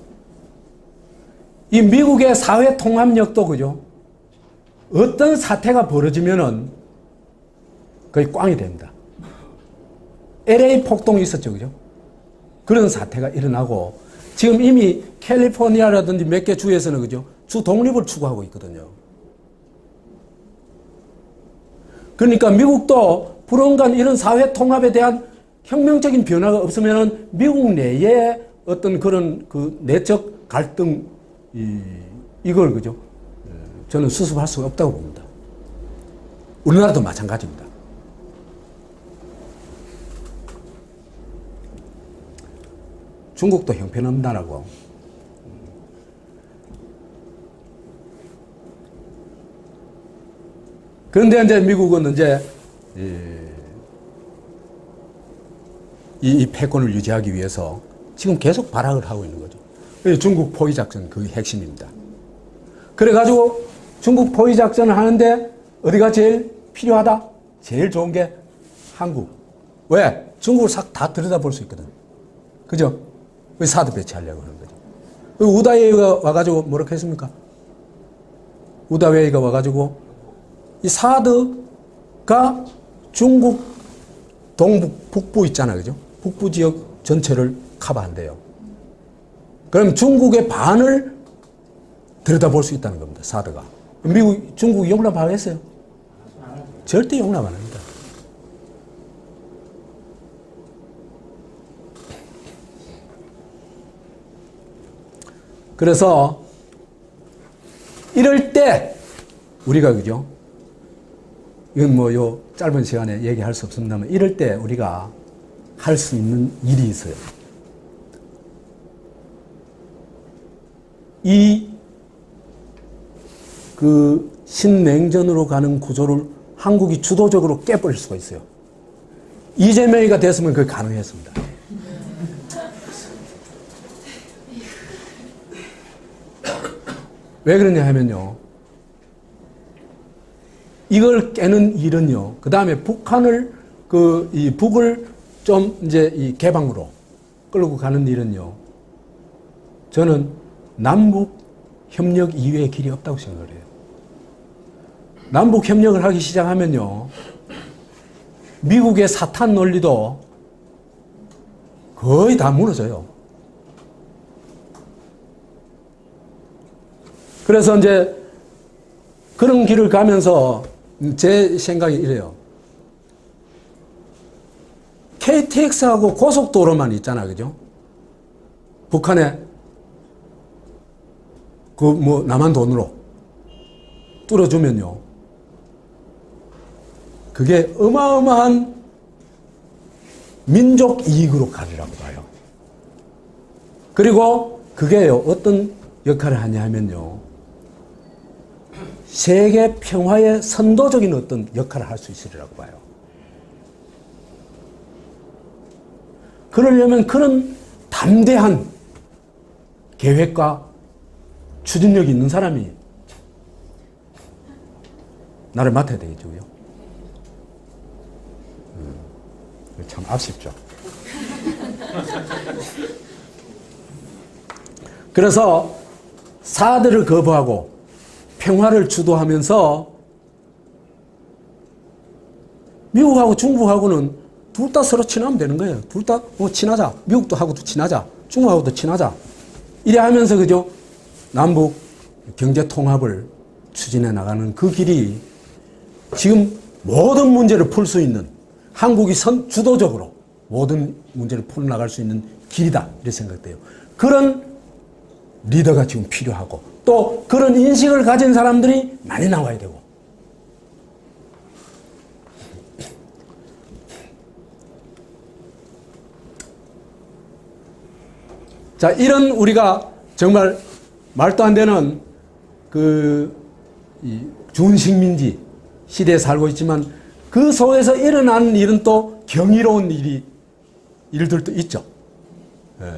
이 미국의 사회 통합력도 그죠? 어떤 사태가 벌어지면은 거의 꽝이 됩니다. LA 폭동이 있었죠. 그죠? 그런 사태가 일어나고 지금 이미 캘리포니아라든지 몇 개 주에서는 그죠? 주 독립을 추구하고 있거든요. 그러니까 미국도 불언간 이런 사회 통합에 대한 혁명적인 변화가 없으면은 미국 내에 어떤 그런 그 내적 갈등 이걸 그죠? 저는 수습할 수가 없다고 봅니다. 우리나라도 마찬가지입니다. 중국도 형편없는 나라고. 그런데 이제 미국은 이제 이 패권을 유지하기 위해서 지금 계속 발악을 하고 있는 거죠. 중국 포위 작전 그 핵심입니다. 그래가지고 중국 포위 작전을 하는데 어디가 제일 필요하다? 제일 좋은 게 한국. 왜? 중국을 싹 다 들여다볼 수 있거든. 그죠? 왜 사드 배치하려고 하는 거죠. 우다웨이가 와가지고 뭐라고 했습니까? 우다웨이가 와가지고 이 사드가 중국 동북, 북부 있잖아. 그죠? 북부 지역 전체를 커버한대요. 그럼 중국의 반을 들여다볼 수 있다는 겁니다. 사드가. 미국, 중국이 용납하겠어요? 절대 용납 안 합니다. 그래서 이럴 때 우리가 그죠? 이건 뭐 요 짧은 시간에 얘기할 수 없습니다만 이럴 때 우리가 할 수 있는 일이 있어요. 그 신냉전으로 가는 구조를 한국이 주도적으로 깨버릴 수가 있어요. 이재명이가 됐으면 그게 가능했습니다. 왜 그러냐 하면요. 이걸 깨는 일은요. 그 다음에 북한을, 이 북을 좀 이제 이 개방으로 끌고 가는 일은요. 저는 남북 협력 이외의 길이 없다고 생각을 해요. 남북 협력을 하기 시작하면요. 미국의 사탄 논리도 거의 다 무너져요. 그래서 이제 그런 길을 가면서 제 생각이 이래요. KTX하고 고속도로만 있잖아. 그죠? 북한에 그 뭐 남한 돈으로 뚫어주면요. 그게 어마어마한 민족 이익으로 가리라고 봐요. 그리고 그게요. 어떤 역할을 하냐 하면요. 세계 평화의 선도적인 어떤 역할을 할 수 있으리라고 봐요. 그러려면 그런 담대한 계획과 추진력이 있는 사람이 나를 맡아야 되겠죠. 참 아쉽죠. 그래서 사드를 거부하고 평화를 주도하면서 미국하고 중국하고는 둘 다 서로 친하면 되는 거예요. 둘 다 뭐 친하자. 미국도 하고도 친하자. 중국하고도 친하자. 이래 하면서 그죠? 남북 경제 통합을 추진해 나가는 그 길이 지금 모든 문제를 풀 수 있는 한국이 주도적으로 모든 문제를 풀어나갈 수 있는 길이다. 이렇게 생각돼요. 그런 리더가 지금 필요하고 또 그런 인식을 가진 사람들이 많이 나와야 되고 자, 이런 우리가 정말 말도 안 되는 이 준식민지 시대에 살고 있지만 그 속에서 일어나는 일은 또 경이로운 일들도 있죠. 예.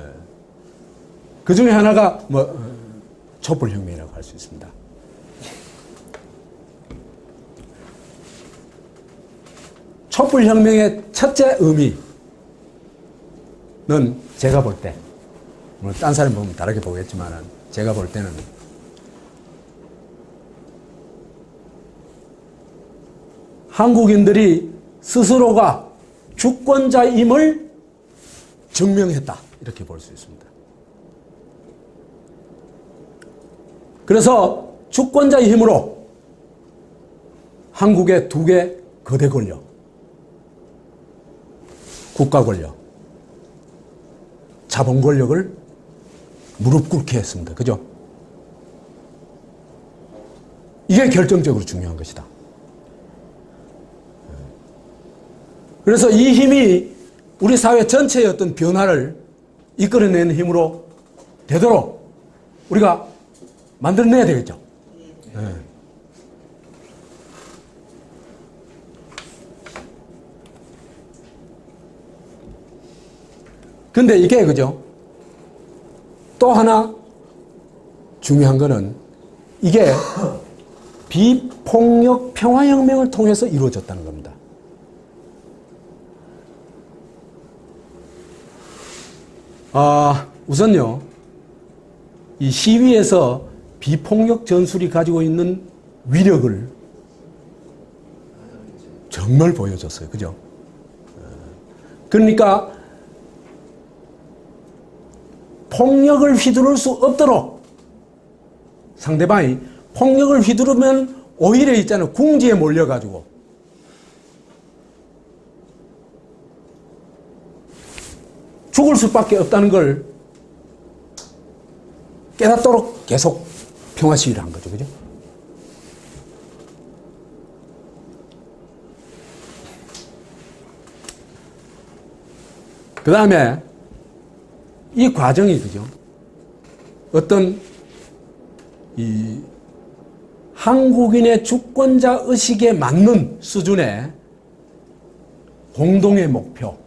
그 중에 하나가 촛불혁명이라고 할 수 있습니다. 촛불혁명의 첫째 의미는 제가 볼 때, 물론 딴 사람 보면 다르게 보겠지만 제가 볼 때는 한국인들이 스스로가 주권자임을 증명했다. 이렇게 볼 수 있습니다. 그래서 주권자의 힘으로 한국의 두 개 거대 권력, 국가 권력, 자본 권력을 무릎 꿇게 했습니다. 그죠? 이게 결정적으로 중요한 것이다. 그래서 이 힘이 우리 사회 전체의 어떤 변화를 이끌어내는 힘으로 되도록 우리가 만들어내야 되겠죠. 네. 근데 이게 그죠? 또 하나 중요한 거는 이게 비폭력 평화혁명을 통해서 이루어졌다는 겁니다. 우선요, 이 시위에서 비폭력 전술이 가지고 있는 위력을 정말 보여줬어요. 그죠? 그러니까 폭력을 휘두를 수 없도록 상대방이 폭력을 휘두르면 오히려 있잖아요. 궁지에 몰려가지고 죽을 수밖에 없다는 걸 깨닫도록 계속 평화 시위를 한 거죠. 그죠? 그 다음에 이 과정이 그죠? 어떤 이 한국인의 주권자 의식에 맞는 수준의 공동의 목표를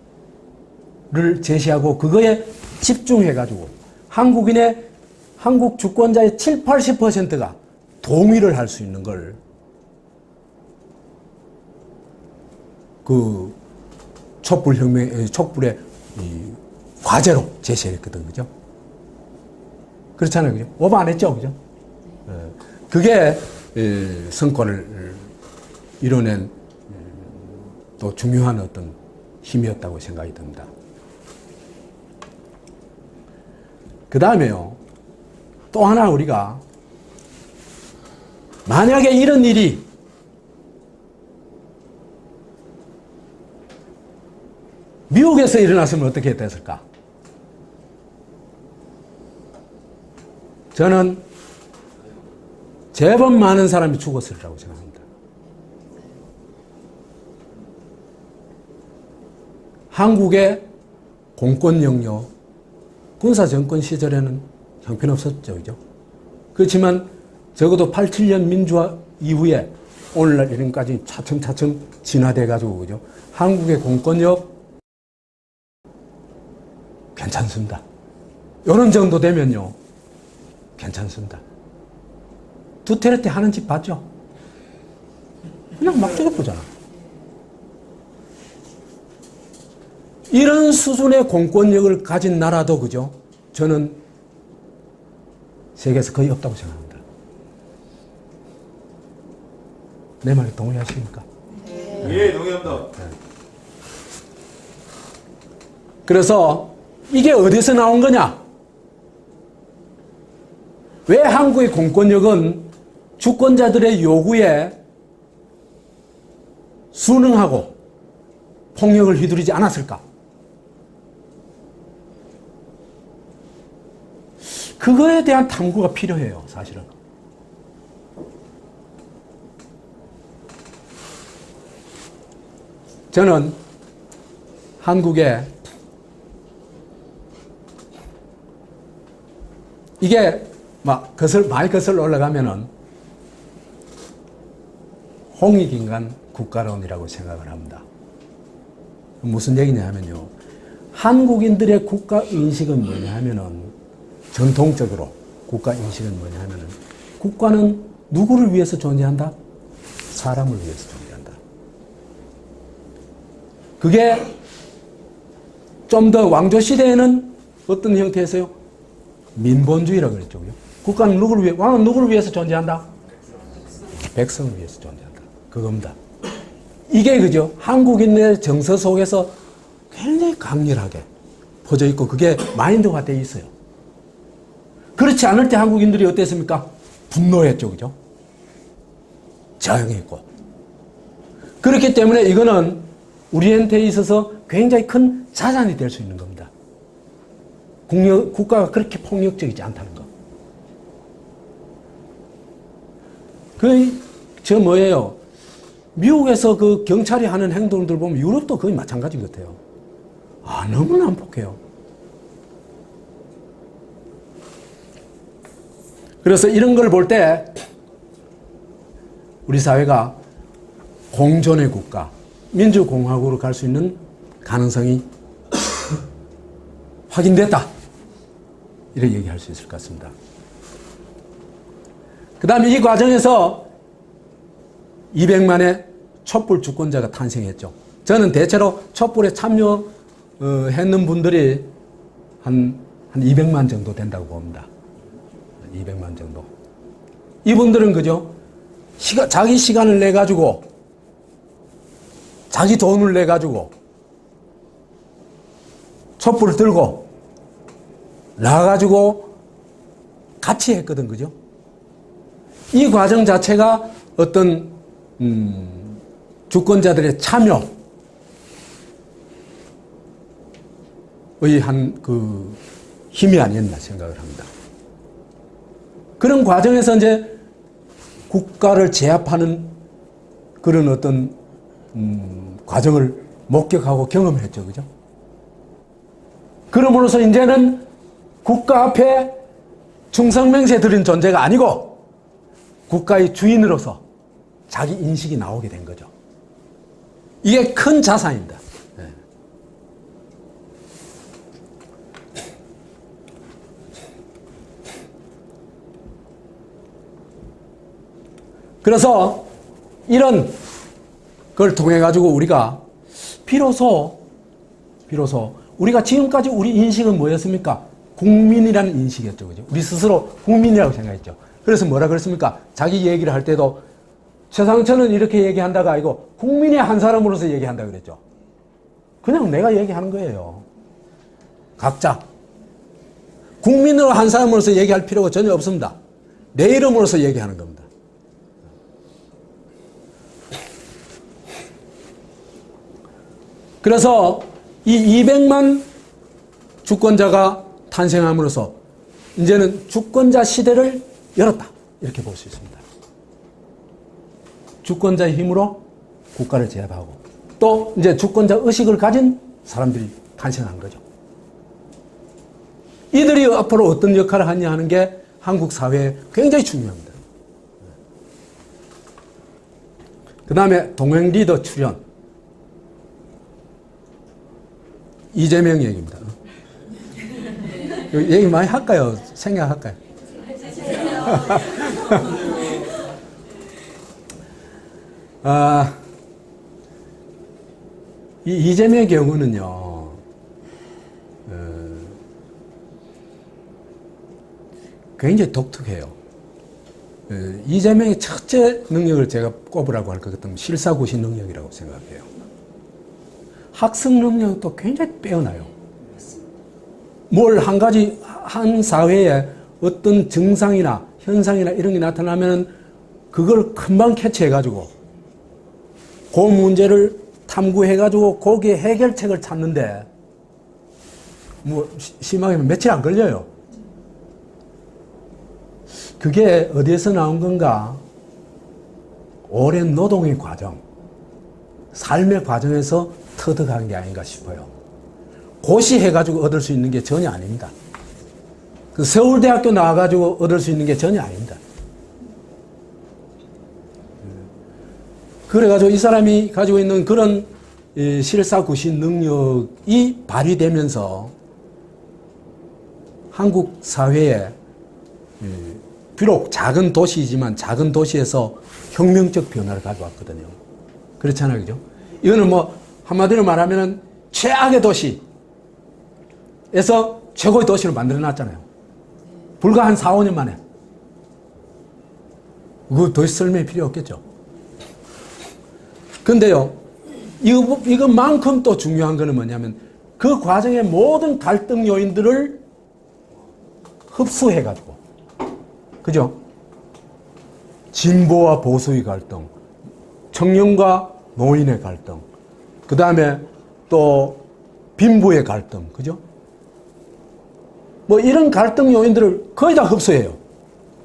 제시하고 그거에 집중해가지고 한국 주권자의 7, 80%가 동의를 할 수 있는 걸 그 촛불의 이 과제로 제시했거든. 그죠? 그렇잖아요. 그죠? 오버 안 했죠. 그죠? 그게 성과를 이뤄낸 또 중요한 어떤 힘이었다고 생각이 듭니다. 그 다음에요. 또 하나 우리가 만약에 이런 일이 미국에서 일어났으면 어떻게 됐을까? 저는 제법 많은 사람이 죽었으리라고 생각합니다. 한국의 공권 영역, 군사정권 시절에는 형편없었죠. 그죠? 그렇지만 적어도 87년 민주화 이후에 오늘날 이름까지 차츰차츰 진화돼가지고, 그죠? 한국의 공권력 괜찮습니다. 이런 정도 되면요. 괜찮습니다. 두테르테 하는 짓 봤죠? 그냥 막 죽여보잖아. 이런 수준의 공권력을 가진 나라도, 그죠? 저는 세계에서 거의 없다고 생각합니다. 내 말에 동의하십니까? 예, 동의합니다. 네. 그래서 이게 어디서 나온 거냐? 왜 한국의 공권력은 주권자들의 요구에 순응하고 폭력을 휘두르지 않았을까? 그거에 대한 탐구가 필요해요, 사실은. 저는 한국에 이게 많이 거슬러 올라가면은 홍익인간 국가론이라고 생각을 합니다. 무슨 얘기냐면요. 한국인들의 국가 인식은 뭐냐 하면은 전통적으로 국가 인식은 뭐냐 하면은 국가는 누구를 위해서 존재한다? 사람을 위해서 존재한다. 그게 좀 더 왕조 시대에는 어떤 형태였어요? 민본주의라고 그랬죠. 국가는 누구를 위해, 왕은 누구를 위해서 존재한다? 백성을 위해서 존재한다. 그겁니다. 이게 그죠? 한국인의 정서 속에서 굉장히 강렬하게 퍼져 있고 그게 마인드가 돼 있어요. 그렇지 않을 때 한국인들이 어땠습니까? 분노했죠. 그죠? 저항했고. 그렇기 때문에 이거는 우리한테 있어서 굉장히 큰 자산이 될 수 있는 겁니다. 국가가 그렇게 폭력적이지 않다는 거. 저 뭐예요? 미국에서 그 경찰이 하는 행동들 보면 유럽도 거의 마찬가지인 것 같아요. 너무 난폭해요. 그래서 이런 걸 볼 때 우리 사회가 공존의 국가, 민주공화국으로 갈 수 있는 가능성이 확인됐다. 이렇게 얘기할 수 있을 것 같습니다. 그 다음에 이 과정에서 200만의 촛불 주권자가 탄생했죠. 저는 대체로 촛불에 참여했는 분들이 한 200만 정도 된다고 봅니다. 200만 정도. 이분들은 그죠? 자기 시간을 내가지고, 자기 돈을 내가지고, 촛불을 들고, 나가가지고 같이 했거든, 그죠? 이 과정 자체가 어떤, 주권자들의 참여의 한 힘이 아니었나 생각을 합니다. 그런 과정에서 이제 국가를 제압하는 그런 어떤, 과정을 목격하고 경험했죠, 그죠? 그러므로서 이제는 국가 앞에 충성맹세 드린 존재가 아니고 국가의 주인으로서 자기 인식이 나오게 된 거죠. 이게 큰 자산입니다. 네. 그래서 이런 걸 통해 가지고 우리가 비로소 우리가 지금까지 우리 인식은 뭐였습니까? 국민이라는 인식이었죠. 그죠? 우리 스스로 국민이라고 생각했죠. 그래서 뭐라 그랬습니까? 자기 얘기를 할 때도 최상철은 이렇게 얘기한다가 아니고 국민의 한 사람으로서 얘기한다 그랬죠. 그냥 내가 얘기하는 거예요. 각자. 국민으로 한 사람으로서 얘기할 필요가 전혀 없습니다. 내 이름으로서 얘기하는 겁니다. 그래서 이 200만 주권자가 탄생함으로써 이제는 주권자 시대를 열었다. 이렇게 볼 수 있습니다. 주권자의 힘으로 국가를 제압하고 또 이제 주권자 의식을 가진 사람들이 탄생한 거죠. 이들이 앞으로 어떤 역할을 하냐 하는 게 한국 사회에 굉장히 중요합니다. 그 다음에 동행 리더 출연. 이재명 얘기입니다. 얘기 많이 할까요? 생략할까요? 이 이재명의 경우는요, 굉장히 독특해요. 이재명의 첫째 능력을 제가 꼽으라고 할 것 같으면 실사구시 능력이라고 생각해요. 학습 능력도 굉장히 빼어나요. 뭘 한 사회에 어떤 증상이나 현상이나 이런 게 나타나면 그걸 금방 캐치해가지고 그 문제를 탐구해가지고 거기에 해결책을 찾는데 뭐 심하게 며칠 안 걸려요. 그게 어디에서 나온 건가? 오랜 노동의 과정, 삶의 과정에서 터득한 게 아닌가 싶어요. 고시해가지고 얻을 수 있는 게 전혀 아닙니다. 그 서울대학교 나와가지고 얻을 수 있는 게 전혀 아닙니다. 그래가지고 이 사람이 가지고 있는 그런 실사구신 능력이 발휘되면서 한국 사회에 비록 작은 도시이지만 작은 도시에서 혁명적 변화를 가져왔거든요. 그렇잖아요. 그죠? 이거는 뭐 한마디로 말하면 최악의 도시에서 최고의 도시를 만들어 놨잖아요. 불과 한 4, 5년 만에. 그거 더 설명이 필요 없겠죠. 근데요, 이것만큼 또 중요한 거는 뭐냐면 그 과정의 모든 갈등 요인들을 흡수해가지고, 그죠? 진보와 보수의 갈등, 청년과 노인의 갈등, 그 다음에 또 빈부의 갈등, 그죠? 뭐 이런 갈등 요인들을 거의 다 흡수해요.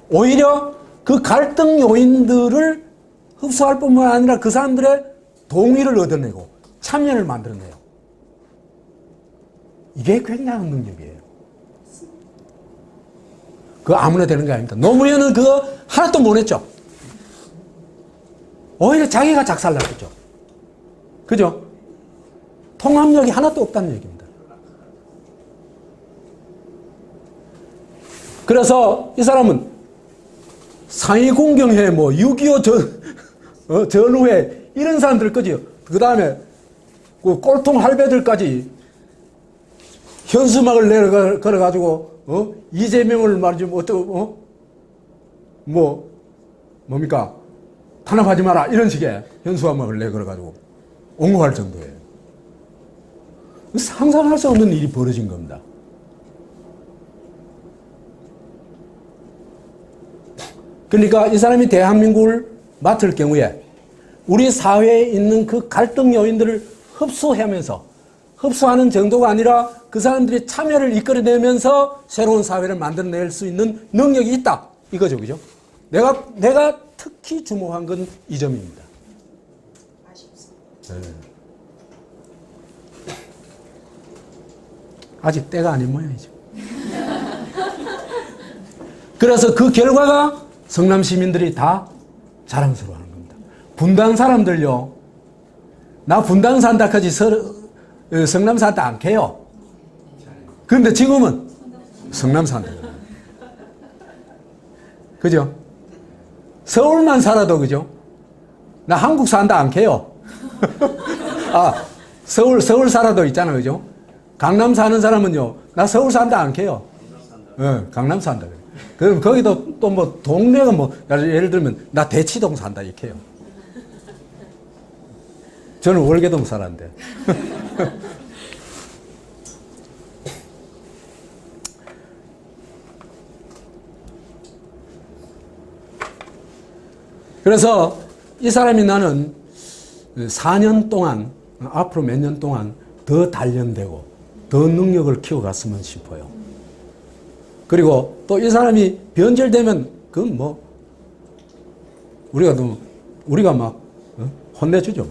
오히려 그 갈등 요인들을 흡수할 뿐만 아니라 그 사람들의 동의를 얻어내고 참여를 만들어내요. 이게 굉장한 능력이에요. 그거 아무나 되는 게 아닙니다. 노무현은 그거 하나도 못 했죠. 오히려 자기가 작살났겠죠. 그죠? 통합력이 하나도 없다는 얘기입니다. 그래서 이 사람은 상위공경회, 뭐 6.25 전후회 이런 사람들까지, 그 다음에 그 꼴통 할배들까지 현수막을 걸어가지고 이재명을 말이지 뭡니까 탄압하지 마라 이런 식의 현수막을 내걸어가지고 옹호할 정도예요. 상상할 수 없는 일이 벌어진 겁니다. 그러니까 이 사람이 대한민국을 맡을 경우에 우리 사회에 있는 그 갈등 요인들을 흡수하는 정도가 아니라 그 사람들이 참여를 이끌어내면서 새로운 사회를 만들어낼 수 있는 능력이 있다. 이거죠. 그죠? 내가 특히 주목한 건 이 점입니다. 네. 아직 때가 아닌 모양이죠. 그래서 그 결과가 성남 시민들이 다 자랑스러워하는 겁니다. 분당 사람들요, 나 분당 산다까지 성남 산다 안 캐요. 그런데 지금은 성남 산다. 그죠? 서울만 살아도, 그죠? 나 한국 산다 안 캐요. 아, 서울 살아도 있잖아, 그죠? 강남 사는 사람은요, 나 서울 산다 안 캐요. 강남 산다. 그럼 거기도 또 뭐 동네가 뭐 예를 들면 나 대치동 산다 이렇게 해요. 저는 월계동 살았는데. 그래서 이 사람이 나는 4년 동안, 앞으로 몇 년 동안 더 단련되고 더 능력을 키워갔으면 싶어요. 그리고 또 이 사람이 변절되면 그건 뭐 우리가 막 혼내주죠.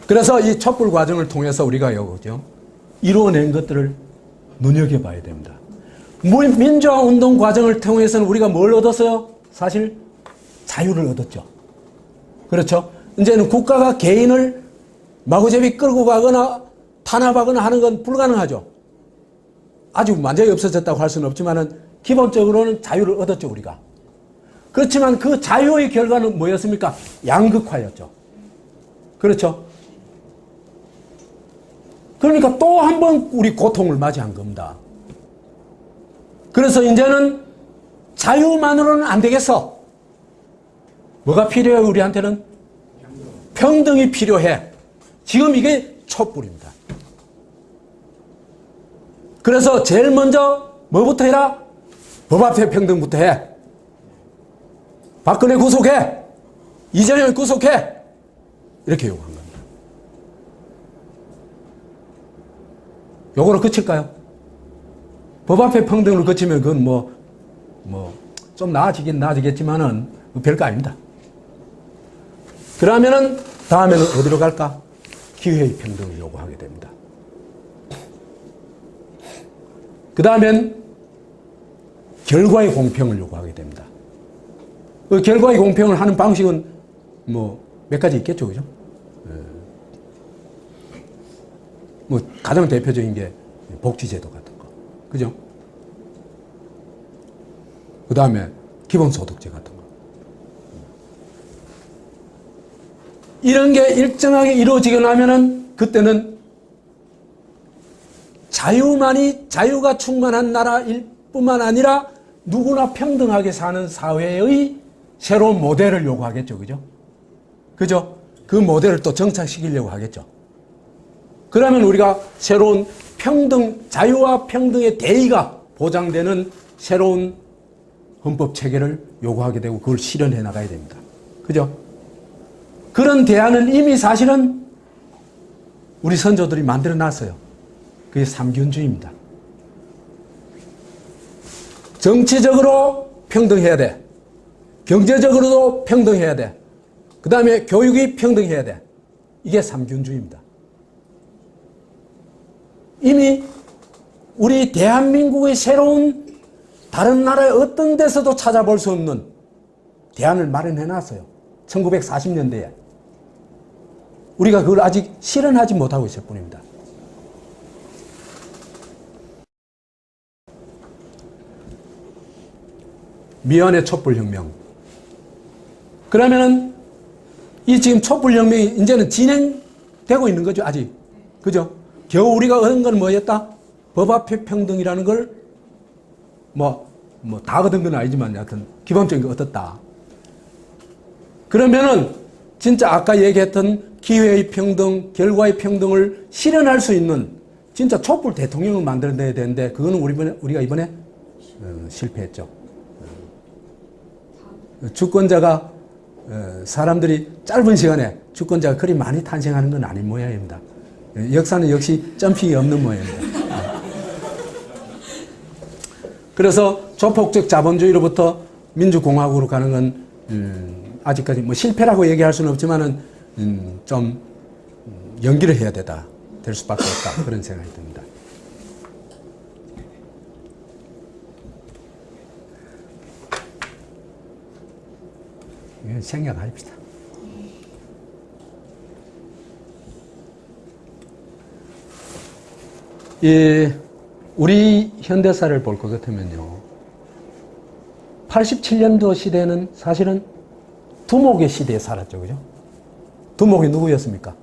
그래서 이 촛불 과정을 통해서 우리가 그죠? 이루어낸 것들을 눈여겨봐야 됩니다. 민주화 운동 과정을 통해서는 우리가 뭘 얻었어요? 사실 자유를 얻었죠. 그렇죠? 이제는 국가가 개인을 마구잡이 끌고 가거나 탄압하거나 하는 건 불가능하죠. 아직 완전히 없어졌다고 할 수는 없지만은 기본적으로는 자유를 얻었죠, 우리가. 그렇지만 그 자유의 결과는 뭐였습니까? 양극화였죠. 그렇죠? 그러니까 또 한 번 우리 고통을 맞이한 겁니다. 그래서 이제는 자유만으로는 안 되겠어. 뭐가 필요해, 우리한테는? 평등이 필요해. 지금 이게 촛불입니다. 그래서 제일 먼저 뭐부터 해라? 법 앞에 평등부터 해. 박근혜 구속해. 이재명 구속해. 이렇게 요구한 겁니다. 요거로 그칠까요? 법 앞에 평등을 거치면 그건 좀 나아지겠지만은 별거 아닙니다. 그러면은 다음에는 어디로 갈까? 기회의 평등을 요구하게 됩니다. 그 다음엔 결과의 공평을 요구하게 됩니다. 그 결과의 공평을 하는 방식은 뭐 몇 가지 있겠죠, 그죠? 뭐 가장 대표적인 게 복지제도 같은 거, 그죠? 그 다음에 기본소득제 같은 거. 이런 게 일정하게 이루어지게 나면은 그때는 자유가 충만한 나라일 뿐만 아니라 누구나 평등하게 사는 사회의 새로운 모델을 요구하겠죠. 그죠? 그죠? 그 모델을 또 정착시키려고 하겠죠. 그러면 우리가 새로운 자유와 평등의 대의가 보장되는 새로운 헌법 체계를 요구하게 되고 그걸 실현해 나가야 됩니다. 그죠? 그런 대안은 이미 사실은 우리 선조들이 만들어 놨어요. 그게 삼균주의입니다. 정치적으로 평등해야 돼. 경제적으로도 평등해야 돼. 그 다음에 교육이 평등해야 돼. 이게 삼균주의입니다. 이미 우리 대한민국의 새로운 다른 나라의 어떤 데서도 찾아볼 수 없는 대안을 마련해 놨어요. 1940년대에. 우리가 그걸 아직 실현하지 못하고 있을 뿐입니다. 미완의 촛불혁명. 그러면은 이 지금 촛불혁명이 이제는 진행되고 있는 거죠, 아직. 그죠? 겨우 우리가 얻은 건 뭐였다? 법 앞에 평등이라는 걸 다 얻은 건 아니지만 여하튼 기본적인 거 얻었다. 그러면은 진짜 아까 얘기했던 기회의 평등, 결과의 평등을 실현할 수 있는 진짜 촛불 대통령을 만들어내야 되는데 그거는 우리가 이번에 실패했죠. 주권자가 사람들이 짧은 시간에 주권자가 그리 많이 탄생하는 건 아닌 모양입니다. 역사는 역시 점핑이 없는 모양입니다. 그래서 조폭적 자본주의로부터 민주공화국으로 가는 건 아직까지 뭐 실패라고 얘기할 수는 없지만은 좀 연기를 해야 될 수밖에 없다 그런 생각이 듭니다. 생각합시다. 우리 현대사를 볼 것 같으면요. 87년도 시대는 사실은 두목의 시대에 살았죠. 그죠? 두목이 누구였습니까?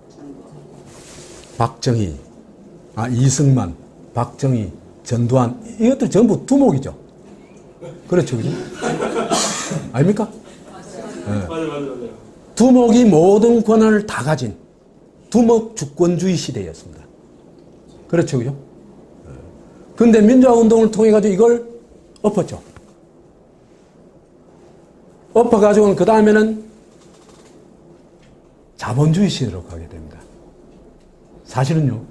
박정희, 이승만, 박정희, 전두환, 이것들 전부 두목이죠. 그렇죠. 그죠? 아닙니까? 맞아요. 두목이 모든 권한을 다 가진 두목 주권주의 시대였습니다. 그렇죠. 그죠? 근데 민주화 운동을 통해 가지고 이걸 엎었죠. 엎어가지고는 그 다음에는 자본주의 시대로 가게 됩니다. 사실은요,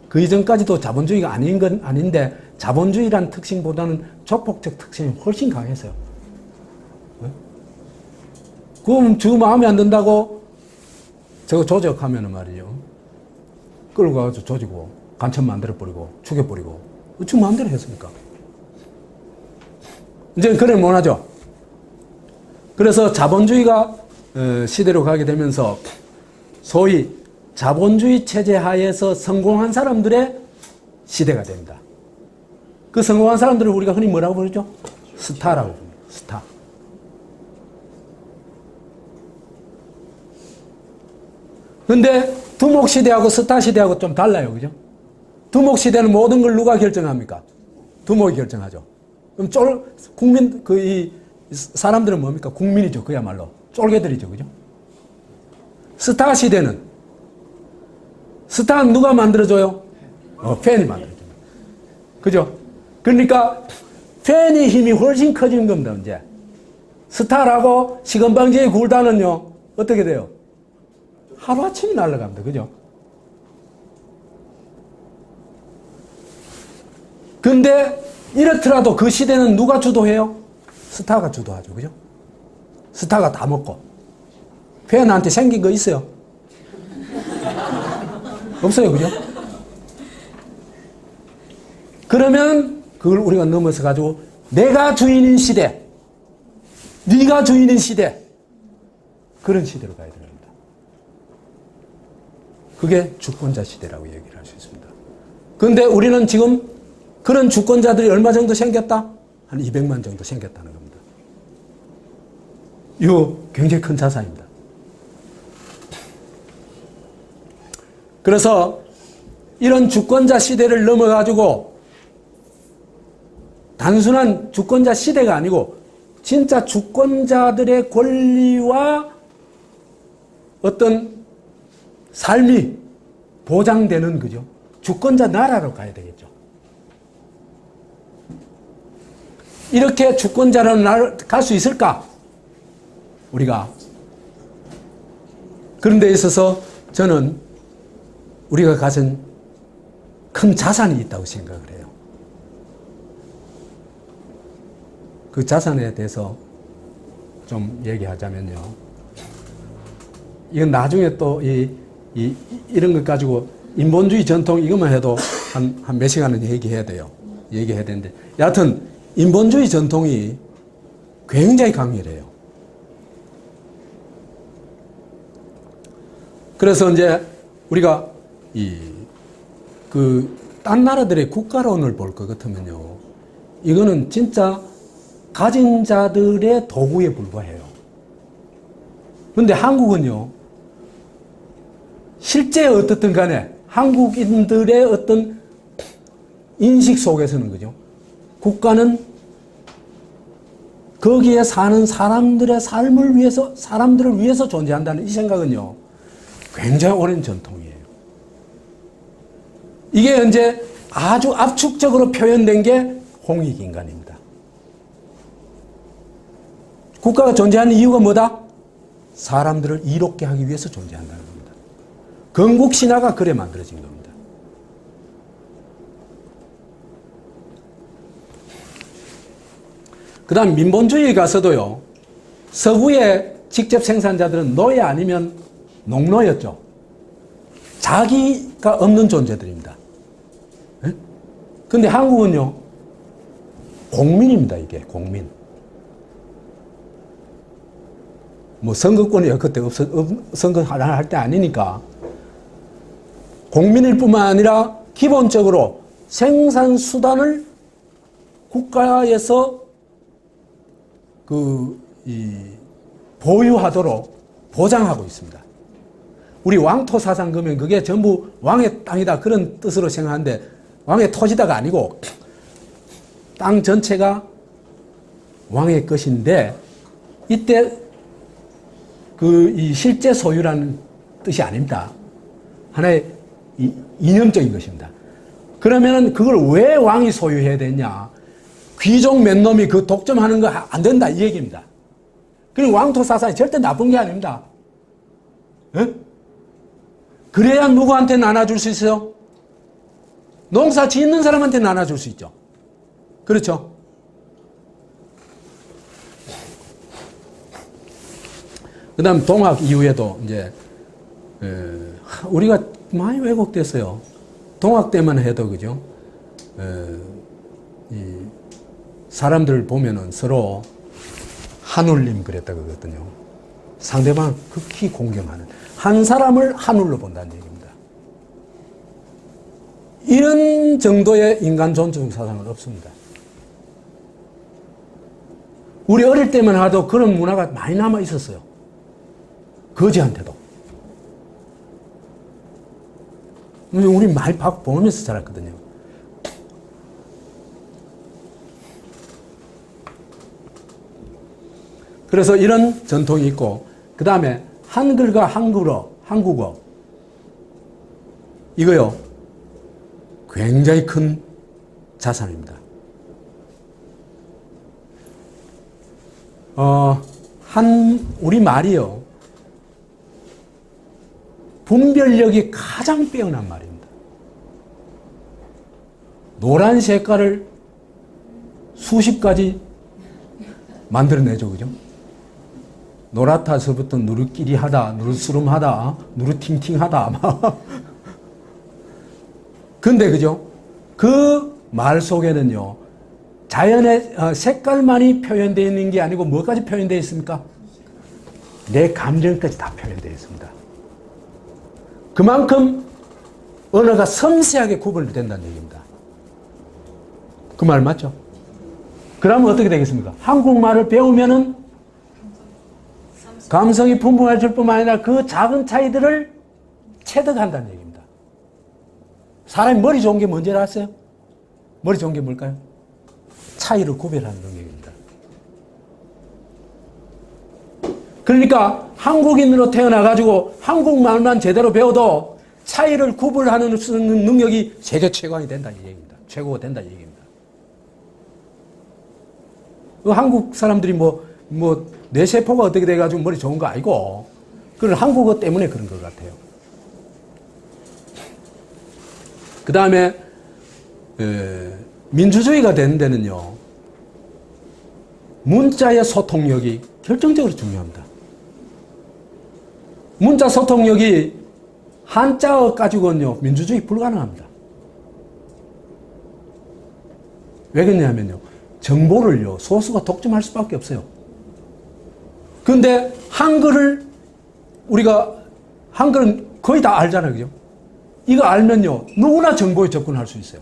그 이전까지도 자본주의가 아닌 건 아닌데 자본주의란 특징보다는 조폭적 특징이 훨씬 강했어요. 그럼 주 마음에 안 든다고 저거 조작하면은 말이죠. 끌고 가서 조지고 간첩 만들어버리고 죽여버리고 지 마음대로 했습니까? 이제 그래 못하죠. 그래서 자본주의가 시대로 가게 되면서 소위 자본주의 체제 하에서 성공한 사람들의 시대가 됩니다. 그 성공한 사람들을 우리가 흔히 뭐라고 부르죠? 스타라고 부릅니다. 스타. 근데 두목시대하고 스타시대하고 좀 달라요. 그죠? 두목시대는 모든 걸 누가 결정합니까? 두목이 결정하죠. 그럼 사람들은 뭡니까? 국민이죠. 그야말로. 쫄개들이죠. 그죠? 스타시대는 스타는 누가 만들어줘요? 팬이 만들어줍니다. 그죠? 그러니까 팬의 힘이 훨씬 커지는 겁니다. 이제 스타라고 시건방지에 굴다는요 어떻게 돼요? 하루아침에 날아갑니다. 그죠? 근데 이렇더라도 그 시대는 누가 주도해요? 스타가 주도하죠. 그죠? 스타가 다 먹고. 팬한테 생긴 거 있어요? 없어요. 그죠? 그러면 그걸 우리가 넘어서 가지고 내가 주인인 시대, 네가 주인인 시대, 그런 시대로 가야 됩니다. 그게 주권자 시대라고 얘기를 할 수 있습니다. 그런데 우리는 지금 그런 주권자들이 얼마 정도 생겼다? 한 200만 정도 생겼다는 겁니다. 이거 굉장히 큰 자산입니다. 그래서 이런 주권자 시대를 넘어가지고 단순한 주권자 시대가 아니고 진짜 주권자들의 권리와 어떤 삶이 보장되는 그죠? 주권자 나라로 가야 되겠죠. 이렇게 주권자로 갈 수 있을까? 우리가. 그런 데 있어서 저는 우리가 가진 큰 자산이 있다고 생각을 해요. 그 자산에 대해서 좀 얘기하자면요. 이건 나중에 또 이런 것 가지고 인본주의 전통 이것만 해도 한 몇 시간은 얘기해야 돼요. 얘기해야 되는데. 여하튼 인본주의 전통이 굉장히 강렬해요. 그래서 이제 우리가 딴 나라들의 국가론을 볼 것 같으면요. 이거는 진짜 가진 자들의 도구에 불과해요. 그런데 한국은요. 실제 어떻든 간에 한국인들의 어떤 인식 속에서는 그죠. 국가는 거기에 사는 사람들의 삶을 위해서, 사람들을 위해서 존재한다는 이 생각은요. 굉장히 오랜 전통이에요. 이게 이제 아주 압축적으로 표현된 게 홍익인간입니다. 국가가 존재하는 이유가 뭐다? 사람들을 이롭게 하기 위해서 존재한다는 겁니다. 건국신화가 그래 만들어진 겁니다. 그 다음 민본주의에 가서도요. 서구의 직접 생산자들은 노예 아니면 농노였죠. 자기가 없는 존재들입니다. 그런데 한국은요. 공민입니다. 이게 공민. 뭐 선거권이 그때 선거 하나 할 때 아니니까 공민일 뿐만 아니라 기본적으로 생산수단을 국가에서 보유하도록 보장하고 있습니다. 우리 왕토 사상 그러면 그게 전부 왕의 땅이다 그런 뜻으로 생각하는데 왕의 토지다가 아니고 땅 전체가 왕의 것인데 이때 이 실제 소유라는 뜻이 아닙니다. 하나의 이념적인 것입니다. 그러면 그걸 왜 왕이 소유해야 되냐? 귀족 몇 놈이 그 독점하는 거 안 된다 이 얘기입니다. 그리고 왕토 사상이 절대 나쁜 게 아닙니다. 에? 그래야 누구한테 나눠줄 수 있어요? 농사 짓는 사람한테 나눠줄 수 있죠. 그렇죠? 그 다음 동학 이후에도 이제 우리가 많이 왜곡됐어요. 동학 때만 해도 그죠? 사람들 보면은 서로 한울림 그랬다 그러거든요. 상대방을 극히 공경하는 한 사람을 한울로 본다는 얘기입니다. 이런 정도의 인간 존중 사상은 없습니다. 우리 어릴 때만 하도 그런 문화가 많이 남아 있었어요. 거지한테도. 우리 많이 보면서 자랐거든요. 그래서 이런 전통이 있고, 그 다음에 한글과 한국어. 이거요. 굉장히 큰 자산입니다. 우리 말이요. 분별력이 가장 빼어난 말입니다. 노란 색깔을 수십 가지 만들어내죠, 그죠? 노랗다서부터 누르끼리하다, 누르스름하다, 누르팅팅하다. 근데, 그죠? 그 말 속에는요, 자연의 색깔만이 표현되어 있는 게 아니고 뭐까지 표현되어 있습니까? 내 감정까지 다 표현되어 있습니다. 그만큼 언어가 섬세하게 구분된다는 얘기입니다. 그 말 맞죠? 그러면 어떻게 되겠습니까? 한국말을 배우면은 감성이 풍부해질 뿐만 아니라 그 작은 차이들을 체득한다는 얘기입니다. 사람이 머리 좋은 게 뭔지 아세요? 머리 좋은 게 뭘까요? 차이를 구별하는 능력입니다. 그러니까 한국인으로 태어나가지고 한국말만 제대로 배워도 차이를 구분하는 능력이 세계 최강이 된다 이 얘기입니다. 최고가 된다 이 얘기입니다. 한국 사람들이 뇌세포가 어떻게 돼가지고 머리 좋은 거 아니고, 그건 한국어 때문에 그런 것 같아요. 그 다음에, 민주주의가 되는 데는요, 문자의 소통력이 결정적으로 중요합니다. 문자 소통력이 한자어 가지고는요, 민주주의 불가능합니다. 왜 그러냐면요, 정보를요, 소수가 독점할 수밖에 없어요. 근데 한글은 거의 다 알잖아요. 그죠? 이거 알면요, 누구나 정보에 접근할 수 있어요.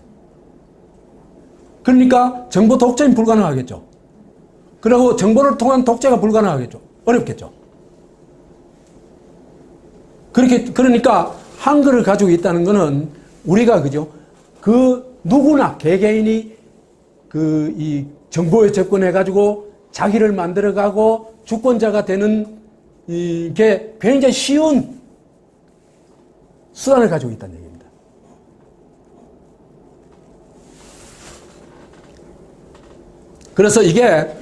그러니까 정보 독점이 불가능하겠죠. 그리고 정보를 통한 독재가 불가능하겠죠. 어렵겠죠. 그러니까 한글을 가지고 있다는 것은 우리가 그죠? 누구나 개개인이 이 정보에 접근해가지고 자기를 만들어가고 주권자가 되는 게 굉장히 쉬운 수단을 가지고 있다는 얘기입니다. 그래서 이게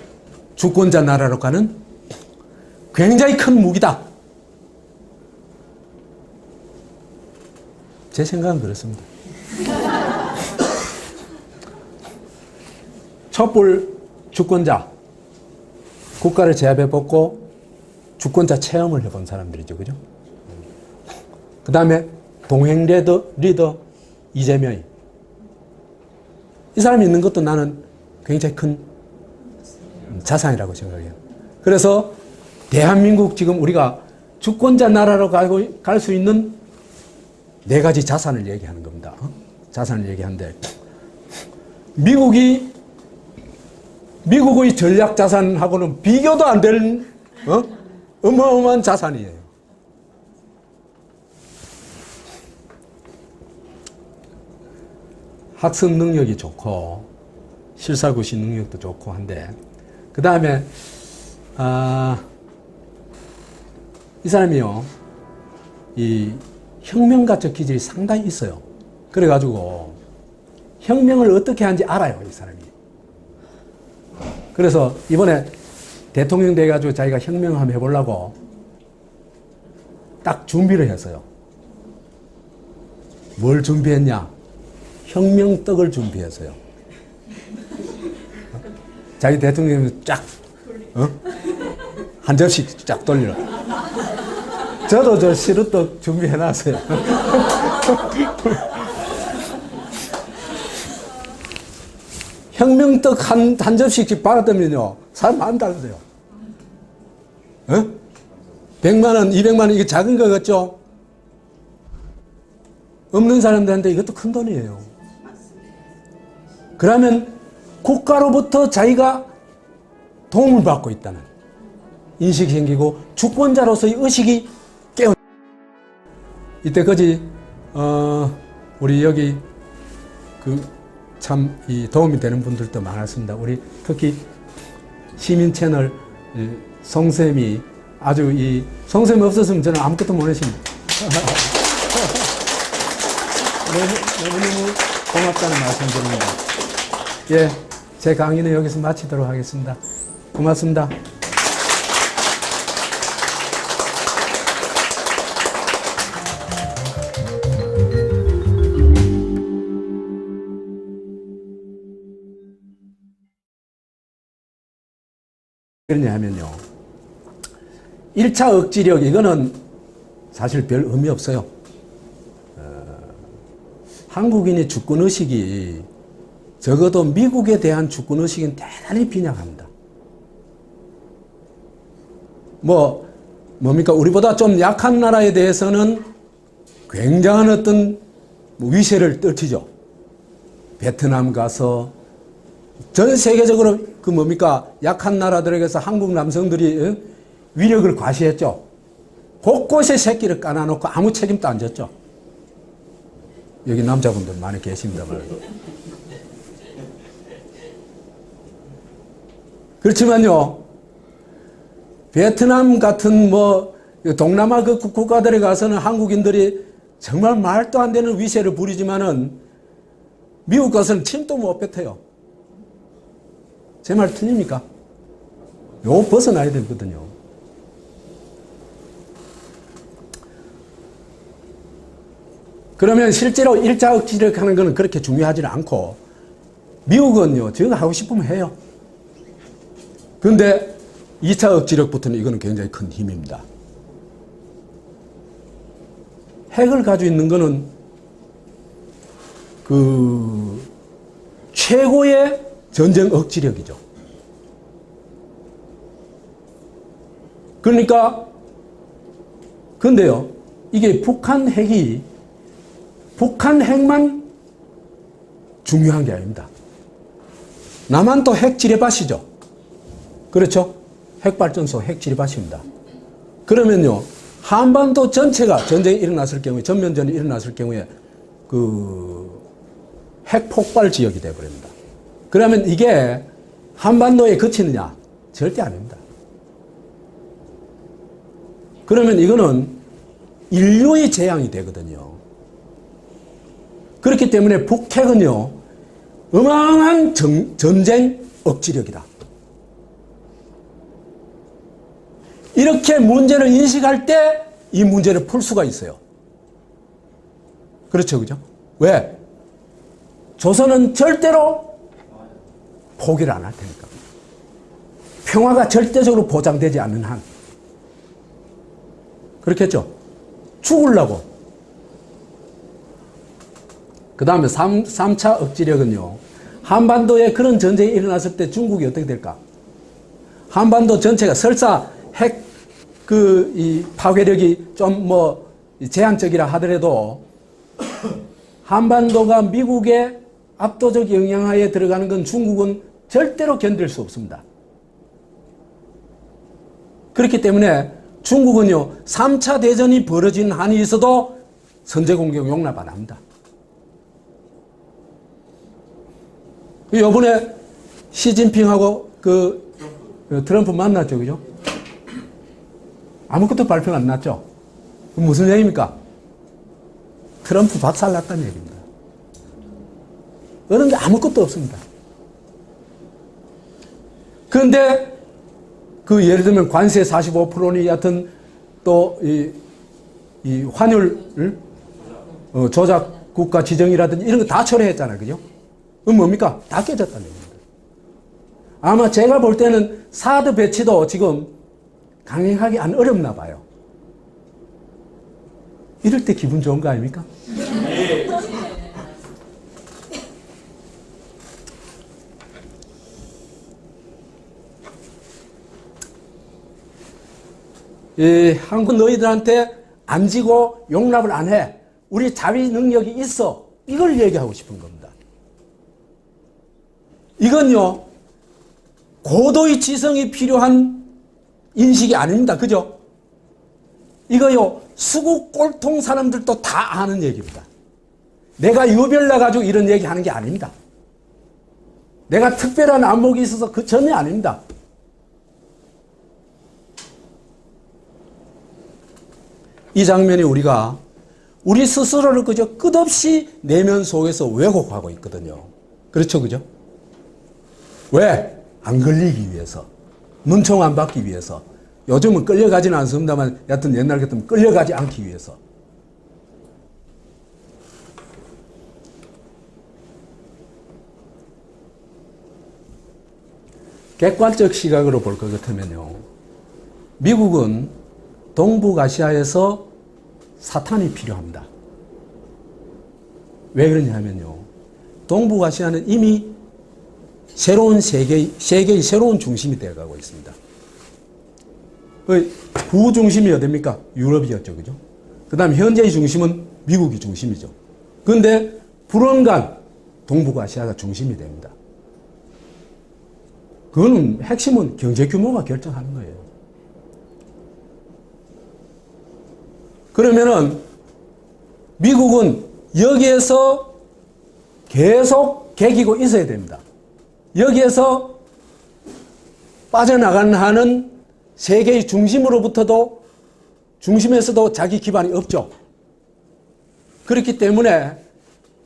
주권자 나라로 가는 굉장히 큰 무기다. 제 생각은 그렇습니다. 촛불 주권자, 국가를 제압해봤고 주권자 체험을 해본 사람들이죠. 그죠? 그 다음에 동행 리더 이재명이. 이 사람이 있는 것도 나는 굉장히 큰 자산이라고 생각해요. 그래서 대한민국 지금 우리가 주권자 나라로 갈 수 있는 4가지 자산을 얘기하는 겁니다. 자산을 얘기하는데, 미국의 전략 자산하고는 비교도 안 되는 어마어마한 자산이에요. 학습 능력이 좋고 실사구시 능력도 좋고 한데, 그 다음에 이 사람이요, 이 혁명가적 기질이 상당히 있어요. 그래가지고 혁명을 어떻게 하는지 알아요, 이 사람이. 그래서 이번에 대통령 돼가지고 자기가 혁명 한번 해보려고 딱 준비를 했어요. 뭘 준비했냐? 혁명떡을 준비했어요. 자기 대통령이 쫙, 한 접시씩 쫙 돌리라. 저도 저 시루떡 준비해놨어요. 혁명떡 한 접시씩 받았더면요, 사람 안 달라요. 100만 원, 200만 원, 이게 작은 거 같죠? 없는 사람들한테 이것도 큰 돈이에요. 그러면 국가로부터 자기가 도움을 받고 있다는 인식이 생기고 주권자로서의 의식이 깨어. 이때까지 우리 여기 참 이 도움이 되는 분들도 많았습니다. 우리 특히 시민 채널 송쌤이 아주 이 송쌤이 없었으면 저는 아무것도 못 했습니다. 너무너무 고맙다는 말씀드립니다. 예, 제 강의는 여기서 마치도록 하겠습니다. 고맙습니다. 그러냐 하면요, 1차 억지력, 이거는 사실 별 의미 없어요. 한국인의 주권의식이 적어도 미국에 대한 주권의식은 대단히 빈약합니다. 뭡니까? 우리보다 좀 약한 나라에 대해서는 굉장한 어떤 위세를 떨치죠. 베트남 가서 전 세계적으로 약한 나라들에게서 한국 남성들이 위력을 과시했죠. 곳곳에 새끼를 까놔놓고 아무 책임도 안 졌죠. 여기 남자분들 많이 계십니다만. 그렇지만요, 베트남 같은 동남아 그 국가들에 가서는 한국인들이 정말 말도 안 되는 위세를 부리지만은 미국 가서는 침도 못 뱉어요. 제 말 틀립니까? 요거 벗어나야 되거든요. 그러면 실제로 일자 억지력 하는 거는 그렇게 중요하지는 않고, 미국은요, 저거 하고 싶으면 해요. 근데 2차 억지력부터는 이거는 굉장히 큰 힘입니다. 핵을 가지고 있는 거는 최고의 전쟁 억지력이죠. 그러니까, 근데요, 이게 북한 핵만 중요한 게 아닙니다. 남한도 핵 지뢰밭이죠. 그렇죠? 핵발전소, 핵 지뢰밭입니다. 그러면요, 한반도 전체가 전쟁이 일어났을 경우에, 전면전이 일어났을 경우에 핵 폭발 지역이 되어버립니다. 그러면 이게 한반도에 그치느냐? 절대 아닙니다. 그러면 이거는 인류의 재앙이 되거든요. 그렇기 때문에 북핵은요, 어마어마한 전쟁 억지력이다. 이렇게 문제를 인식할 때 이 문제를 풀 수가 있어요. 그렇죠, 그죠? 왜? 조선은 절대로 포기를 안 할 테니까. 평화가 절대적으로 보장되지 않는 한. 그렇겠죠? 죽으려고. 그 다음에 3차 억지력은요, 한반도에 그런 전쟁이 일어났을 때 중국이 어떻게 될까? 한반도 전체가 설사 핵 이 파괴력이 좀 제한적이라 하더라도 한반도가 미국의 압도적 영향하에 들어가는 건 중국은 절대로 견딜 수 없습니다. 그렇기 때문에 중국은요, 3차 대전이 벌어진 한이 있어도 선제 공격 용납 안 합니다. 이번에 시진핑하고 트럼프 만났죠, 그죠? 아무것도 발표가 안 났죠? 무슨 얘기입니까? 트럼프 박살났다는 얘기입니다. 그런 게 아무것도 없습니다. 그런데 예를 들면 관세 45%니 여하튼 또 이 환율 조작 국가 지정이라든지 이런 거 다 철회했잖아요. 그죠? 그럼 뭡니까? 다 깨졌다는 얘기입니다. 아마 제가 볼 때는 사드 배치도 지금 강행하기 안 어렵나 봐요. 이럴 때 기분 좋은 거 아닙니까? 한국 너희들한테 안 지고 용납을 안 해. 우리 자위 능력이 있어. 이걸 얘기하고 싶은 겁니다. 이건요, 고도의 지성이 필요한 인식이 아닙니다. 그죠? 이거요, 수구 꼴통 사람들도 다 아는 얘기입니다. 내가 유별나가지고 이런 얘기 하는 게 아닙니다. 내가 특별한 안목이 있어서 전혀 아닙니다. 이 장면이 우리 스스로를 그저 끝없이 내면 속에서 왜곡하고 있거든요. 그렇죠, 그죠? 왜? 안 걸리기 위해서. 눈총 안 받기 위해서. 요즘은 끌려가지는 않습니다만, 여하튼 옛날 같으면 끌려가지 않기 위해서. 객관적 시각으로 볼 것 같으면요, 미국은 동북아시아에서 사탄이 필요합니다. 왜 그러냐면요, 동북아시아는 이미 새로운 세계의 새로운 중심이 되어가고 있습니다. 부중심이 어딥니까? 유럽이었죠. 그죠? 그 다음 현재의 중심은 미국이 중심이죠. 그런데 불언간 동북아시아가 중심이 됩니다. 그거는 핵심은 경제 규모가 결정하는 거예요. 그러면은 미국은 여기에서 계속 개기고 있어야 됩니다. 여기에서 빠져나가는 한은 세계의 중심에서도 자기 기반이 없죠. 그렇기 때문에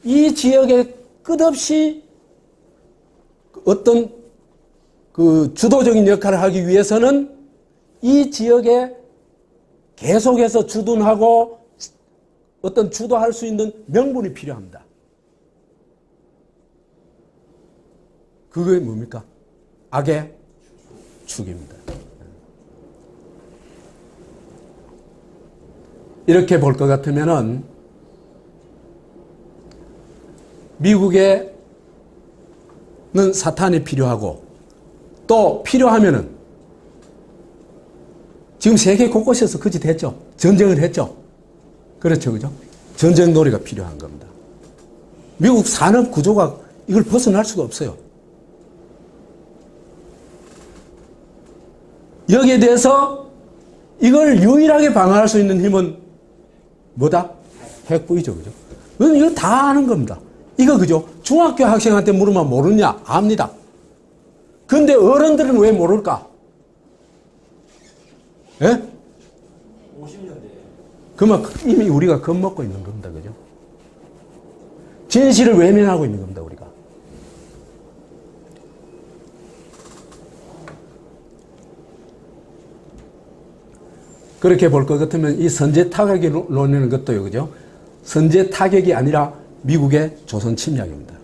이 지역에 끝없이 어떤 그 주도적인 역할을 하기 위해서는 이 지역에 계속해서 주둔하고 어떤 주도할 수 있는 명분이 필요합니다. 그게 뭡니까? 악의 축입니다. 이렇게 볼 것 같으면은 미국에는 사탄이 필요하고 또 필요하면은 지금 세계 곳곳에서 그짓 했죠. 전쟁을 했죠. 그렇죠. 그죠? 전쟁 놀이가 필요한 겁니다. 미국 산업 구조가 이걸 벗어날 수가 없어요. 여기에 대해서 이걸 유일하게 방어할 수 있는 힘은 뭐다? 핵부이죠. 그죠? 이거 다 아는 겁니다. 이거 그죠? 중학교 학생한테 물으면 모르냐? 압니다. 근데 어른들은 왜 모를까? 예? 50년대. 그만 이미 우리가 겁먹고 있는 겁니다. 그죠? 진실을 외면하고 있는 겁니다. 우리가. 그렇게 볼 것 같으면 이 선제 타격이 논하는 것도요. 그죠? 선제 타격이 아니라 미국의 조선 침략입니다.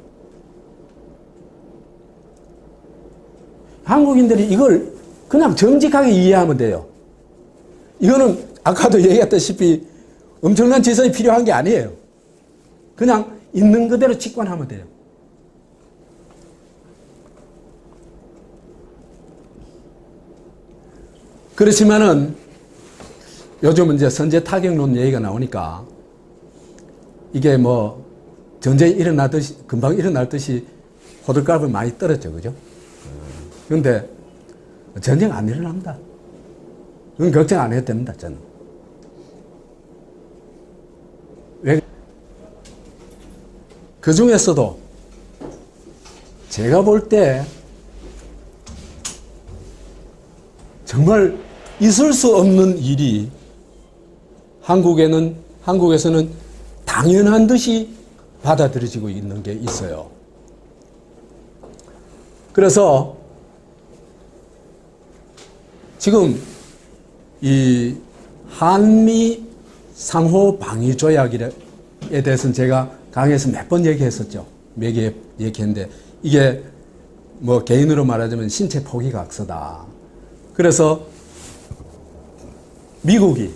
한국인들이 이걸 그냥 정직하게 이해하면 돼요. 이거는 아까도 얘기했다시피 엄청난 지성이 필요한 게 아니에요. 그냥 있는 그대로 직관하면 돼요. 그렇지만은 요즘은 이제 선제 타격론 얘기가 나오니까 이게 뭐 전쟁이 일어나듯이 금방 일어날 듯이 호들갑을 많이 떨었죠. 그죠? 그런데 전쟁 안 일어납니다. 그건 걱정 안 해도 됩니다. 저는. 왜? 그 중에서도 제가 볼 때 정말 있을 수 없는 일이 한국에서는 당연한 듯이 받아들여지고 있는 게 있어요. 그래서 지금 이 한미 상호 방위 조약에 대해서는 제가 강의에서 몇 번 얘기했었죠. 몇 개 얘기했는데 이게 뭐 개인으로 말하자면 신체 포기각서다. 그래서 미국이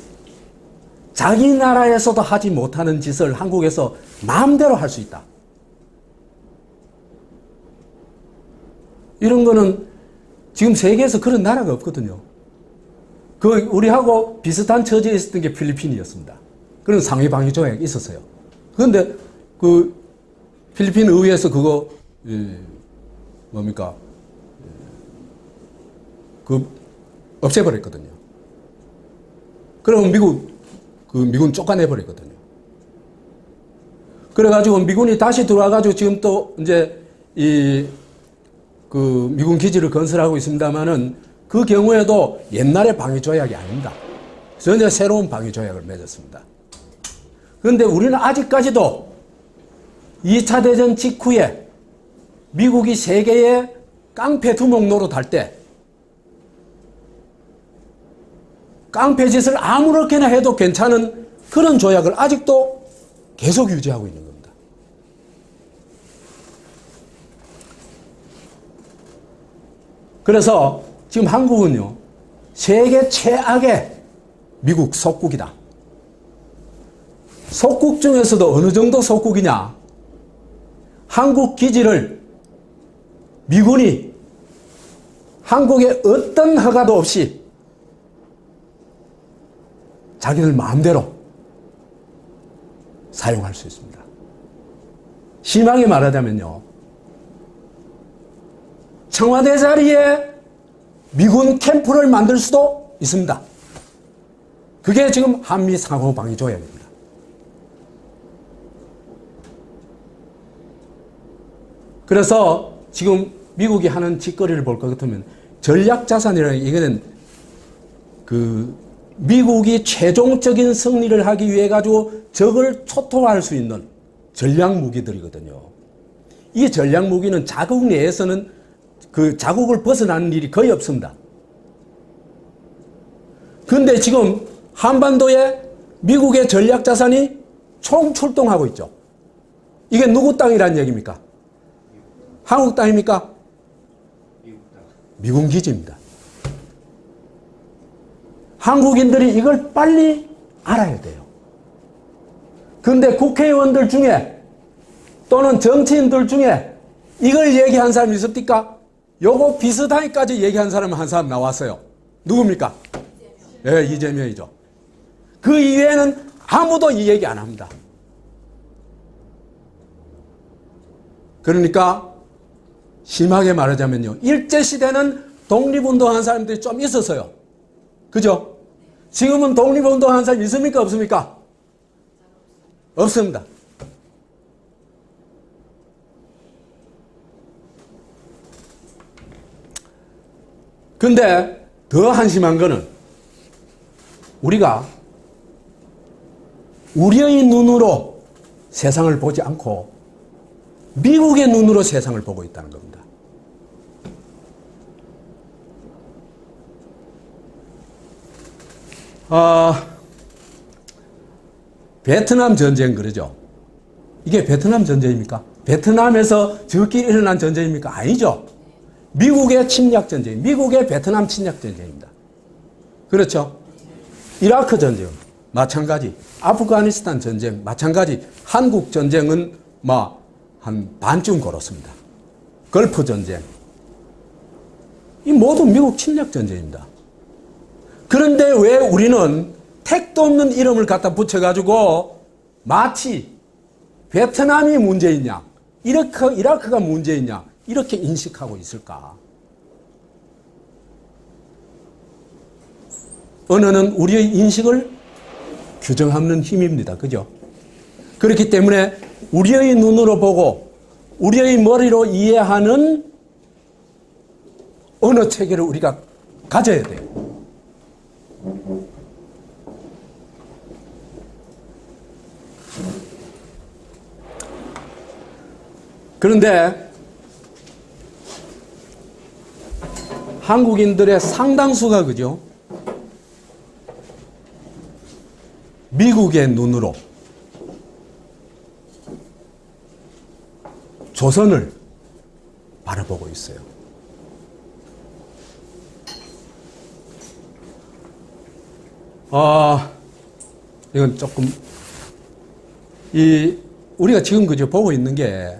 자기 나라에서도 하지 못하는 짓을 한국에서 마음대로 할 수 있다. 이런 거는 지금 세계에서 그런 나라가 없거든요. 우리하고 비슷한 처지에 있었던 게 필리핀이었습니다. 그런 상위 방위 조약이 있었어요. 그런데 그 필리핀 의회에서 그거 뭡니까? 없애버렸거든요. 그러면 미군 쫓아내버렸거든요. 그래가지고 미군이 다시 들어와가지고 지금 또 이제 미군 기지를 건설하고 있습니다만은 그 경우에도 옛날의 방위 조약이 아닙니다. 전혀 새로운 방위 조약을 맺었습니다. 그런데 우리는 아직까지도 2차 대전 직후에 미국이 세계의 깡패 두목 노릇할 때 깡패 짓을 아무렇게나 해도 괜찮은 그런 조약을 아직도 계속 유지하고 있는 겁니다. 그래서 지금 한국은요, 세계 최악의 미국 속국이다. 속국 중에서도 어느 정도 속국이냐? 한국 기지를 미군이 한국에 어떤 허가도 없이 자기들 마음대로 사용할 수 있습니다. 심하게 말하자면요, 청와대 자리에 미군 캠프를 만들 수도 있습니다. 그게 지금 한미 상호방위 조약입니다. 그래서 지금 미국이 하는 짓거리를 볼 것 같으면 전략자산이라는 게, 이거는 미국이 최종적인 승리를 하기 위해 가지고 적을 초토화할 수 있는 전략 무기들이거든요. 이 전략 무기는 자국 내에서는 자국을 벗어나는 일이 거의 없습니다. 그런데 지금 한반도에 미국의 전략 자산이 총출동하고 있죠. 이게 누구 땅이란 얘기입니까? 한국 땅입니까? 미군 기지입니다. 한국인들이 이걸 빨리 알아야 돼요. 그런데 국회의원들 중에 또는 정치인들 중에 이걸 얘기한 사람이 있습니까? 요거 비슷하게까지 얘기한 사람 한 사람 나왔어요. 누굽니까? 예, 이재명이죠. 그 이외에는 아무도 이 얘기 안 합니다. 그러니까 심하게 말하자면요, 일제시대는 독립운동한 사람들이 좀 있었어요. 그죠? 지금은 독립운동한 사람 있습니까? 없습니까? 없습니다. 근데 더 한심한 거는 우리가 우리의 눈으로 세상을 보지 않고 미국의 눈으로 세상을 보고 있다는 겁니다. 베트남 전쟁 그러죠. 이게 베트남 전쟁입니까? 베트남에서 저끼리 일어난 전쟁입니까? 아니죠. 미국의 침략 전쟁, 미국의 베트남 침략 전쟁입니다. 그렇죠? 이라크 전쟁 마찬가지, 아프가니스탄 전쟁 마찬가지, 한국 전쟁은 한 반쯤 걸었습니다. 걸프 전쟁, 이 모두 미국 침략 전쟁입니다. 그런데 왜 우리는 택도 없는 이름을 갖다 붙여가지고 마치 베트남이 문제이냐, 이라크가 문제이냐 이렇게 인식하고 있을까? 언어는 우리의 인식을 규정하는 힘입니다. 그죠? 그렇기 때문에 우리의 눈으로 보고 우리의 머리로 이해하는 언어 체계를 우리가 가져야 돼요. 그런데 한국인들의 상당수가 그죠? 미국의 눈으로 조선을 바라보고 있어요. 이건 조금 우리가 지금 그저 보고 있는 게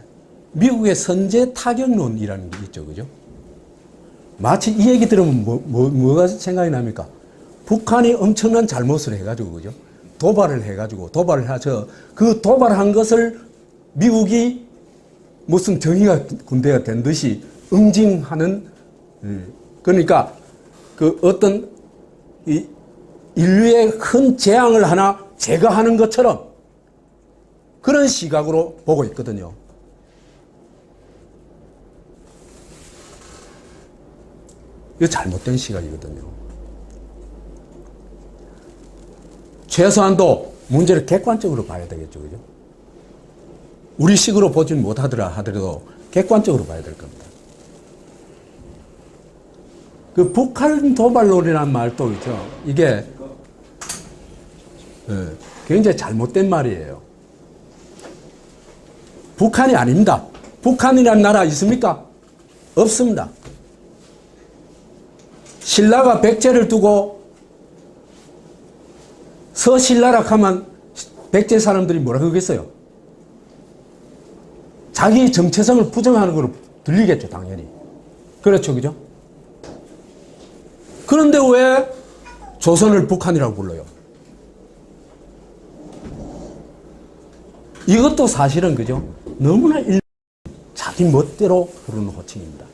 미국의 선제 타격론이라는 게 있죠, 그죠? 마치 이 얘기 들으면 뭐가 생각이 납니까? 북한이 엄청난 잘못을 해가지고, 그죠? 도발을 해가지고, 도발을 해서 그 도발한 것을 미국이 무슨 정의가 군대가 된 듯이 응징하는, 그러니까 그 어떤 인류의 큰 재앙을 하나 제거하는 것처럼 그런 시각으로 보고 있거든요. 이거 잘못된 시각이거든요. 최소한도 문제를 객관적으로 봐야 되겠죠, 그죠? 우리식으로 보진 못하더라도 객관적으로 봐야 될 겁니다. 그 북한 도발론이라는 말도 있죠. 이게 굉장히 잘못된 말이에요. 북한이 아닙니다. 북한이라는 나라 있습니까? 없습니다. 신라가 백제를 두고 서신라락 하면 백제 사람들이 뭐라 그러겠어요? 자기 정체성을 부정하는 걸로 들리겠죠, 당연히. 그렇죠, 그죠? 그런데 왜 조선을 북한이라고 불러요? 이것도 사실은 그죠? 너무나 자기 멋대로 부르는 호칭입니다.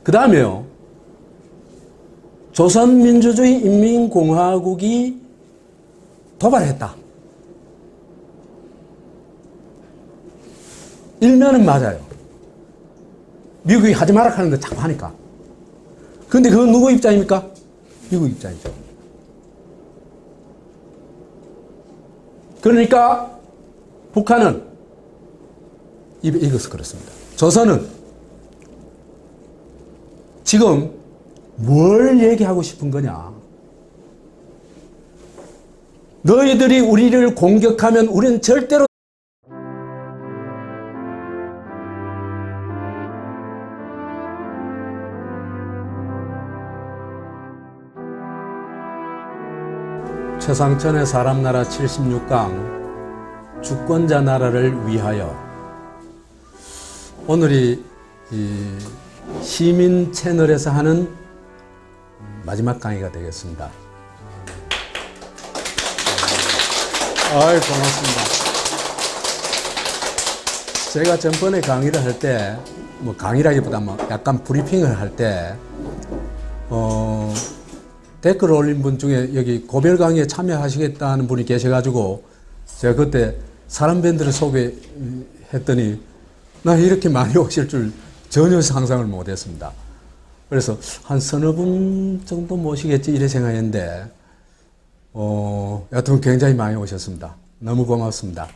그 다음에요. 조선민주주의 인민공화국이 도발했다. 일면은 맞아요. 미국이 하지 마라 하는 거 자꾸 하니까. 근데 그건 누구 입장입니까? 미국 입장이죠. 그러니까 북한은 이것을 그렇습니다. 조선은 지금 뭘 얘기하고 싶은 거냐? 너희들이 우리를 공격하면 우리는 절대로 최상천의 사람나라 76강 주권자 나라를 위하여 오늘이 이 시민 채널에서 하는 마지막 강의가 되겠습니다. 아이, 고맙습니다. 제가 전번에 강의를 할 때, 뭐 강의라기보다 뭐 약간 브리핑을 할 때, 댓글 올린 분 중에 여기 고별 강의에 참여하시겠다는 분이 계셔가지고, 제가 그때 사람 밴드를 소개했더니, 나 이렇게 많이 오실 줄 전혀 상상을 못 했습니다. 그래서 한 서너 분 정도 모시겠지 이래 생각했는데, 여튼 굉장히 많이 오셨습니다. 너무 고맙습니다.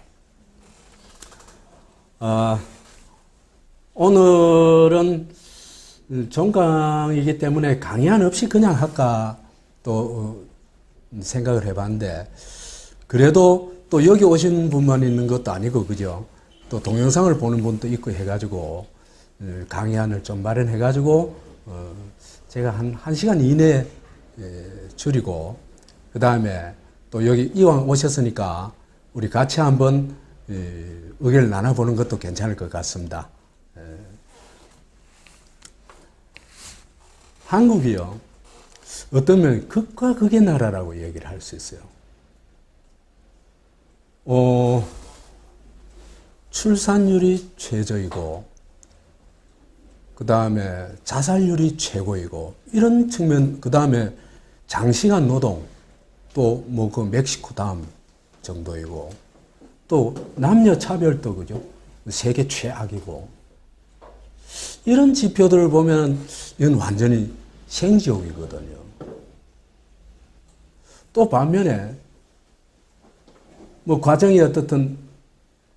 오늘은 종강이기 때문에 강의안 없이 그냥 할까 또 생각을 해봤는데, 그래도 또 여기 오신 분만 있는 것도 아니고, 그죠? 또 동영상을 보는 분도 있고 해가지고, 강의안을 좀 마련해가지고, 제가 한 1시간 이내에 줄이고, 그 다음에 또 여기 이왕 오셨으니까 우리 같이 한번 의견을 나눠보는 것도 괜찮을 것 같습니다. 한국이요, 어떤 면 극과 극의 나라라고 얘기를 할 수 있어요. 출산율이 최저이고, 그 다음에 자살률이 최고이고, 이런 측면, 그 다음에 장시간 노동, 또 뭐 그 멕시코 다음 정도이고, 또 남녀 차별도 그죠? 세계 최악이고, 이런 지표들을 보면 이건 완전히 생지옥이거든요. 또 반면에 뭐 과정이 어떻든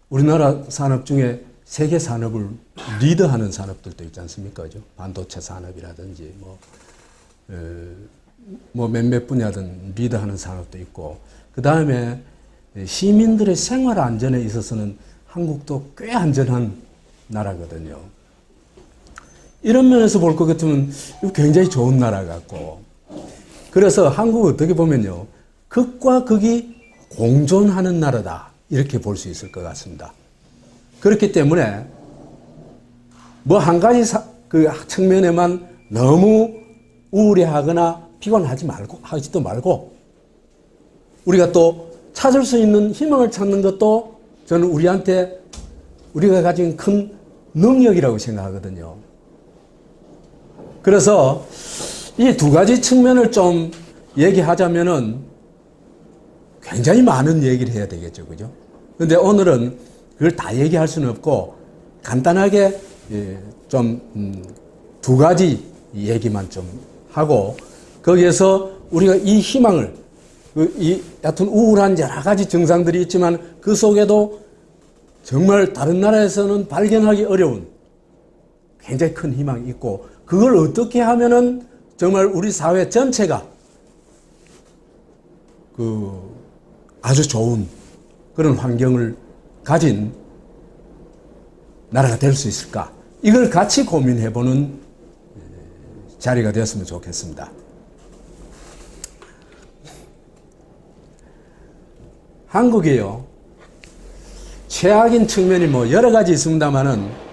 우리나라 산업 중에 세계 산업을 리드하는 산업들도 있지 않습니까? 그죠? 반도체 산업이라든지 뭐 몇몇 분야든 리드하는 산업도 있고, 그 다음에 시민들의 생활 안전에 있어서는 한국도 꽤 안전한 나라거든요. 이런 면에서 볼 것 같으면 굉장히 좋은 나라 같고, 그래서 한국은 어떻게 보면요, 극과 극이 공존하는 나라다, 이렇게 볼 수 있을 것 같습니다. 그렇기 때문에 뭐 한 가지 그 측면에만 너무 우울해하거나 하지도 말고, 우리가 또 찾을 수 있는 희망을 찾는 것도 저는 우리가 가진 큰 능력이라고 생각하거든요. 그래서 이 두 가지 측면을 좀 얘기하자면은 굉장히 많은 얘기를 해야 되겠죠. 그죠? 근데 오늘은 그걸 다 얘기할 수는 없고, 간단하게 좀 두 가지 얘기만 좀 하고, 거기에서 우리가 이 희망을, 여튼 우울한 여러 가지 증상들이 있지만 그 속에도 정말 다른 나라에서는 발견하기 어려운 굉장히 큰 희망이 있고, 그걸 어떻게 하면은 정말 우리 사회 전체가 아주 좋은 그런 환경을 가진 나라가 될 수 있을까? 이걸 같이 고민해보는 자리가 되었으면 좋겠습니다. 한국이요, 최악인 측면이 뭐 여러 가지 있습니다만은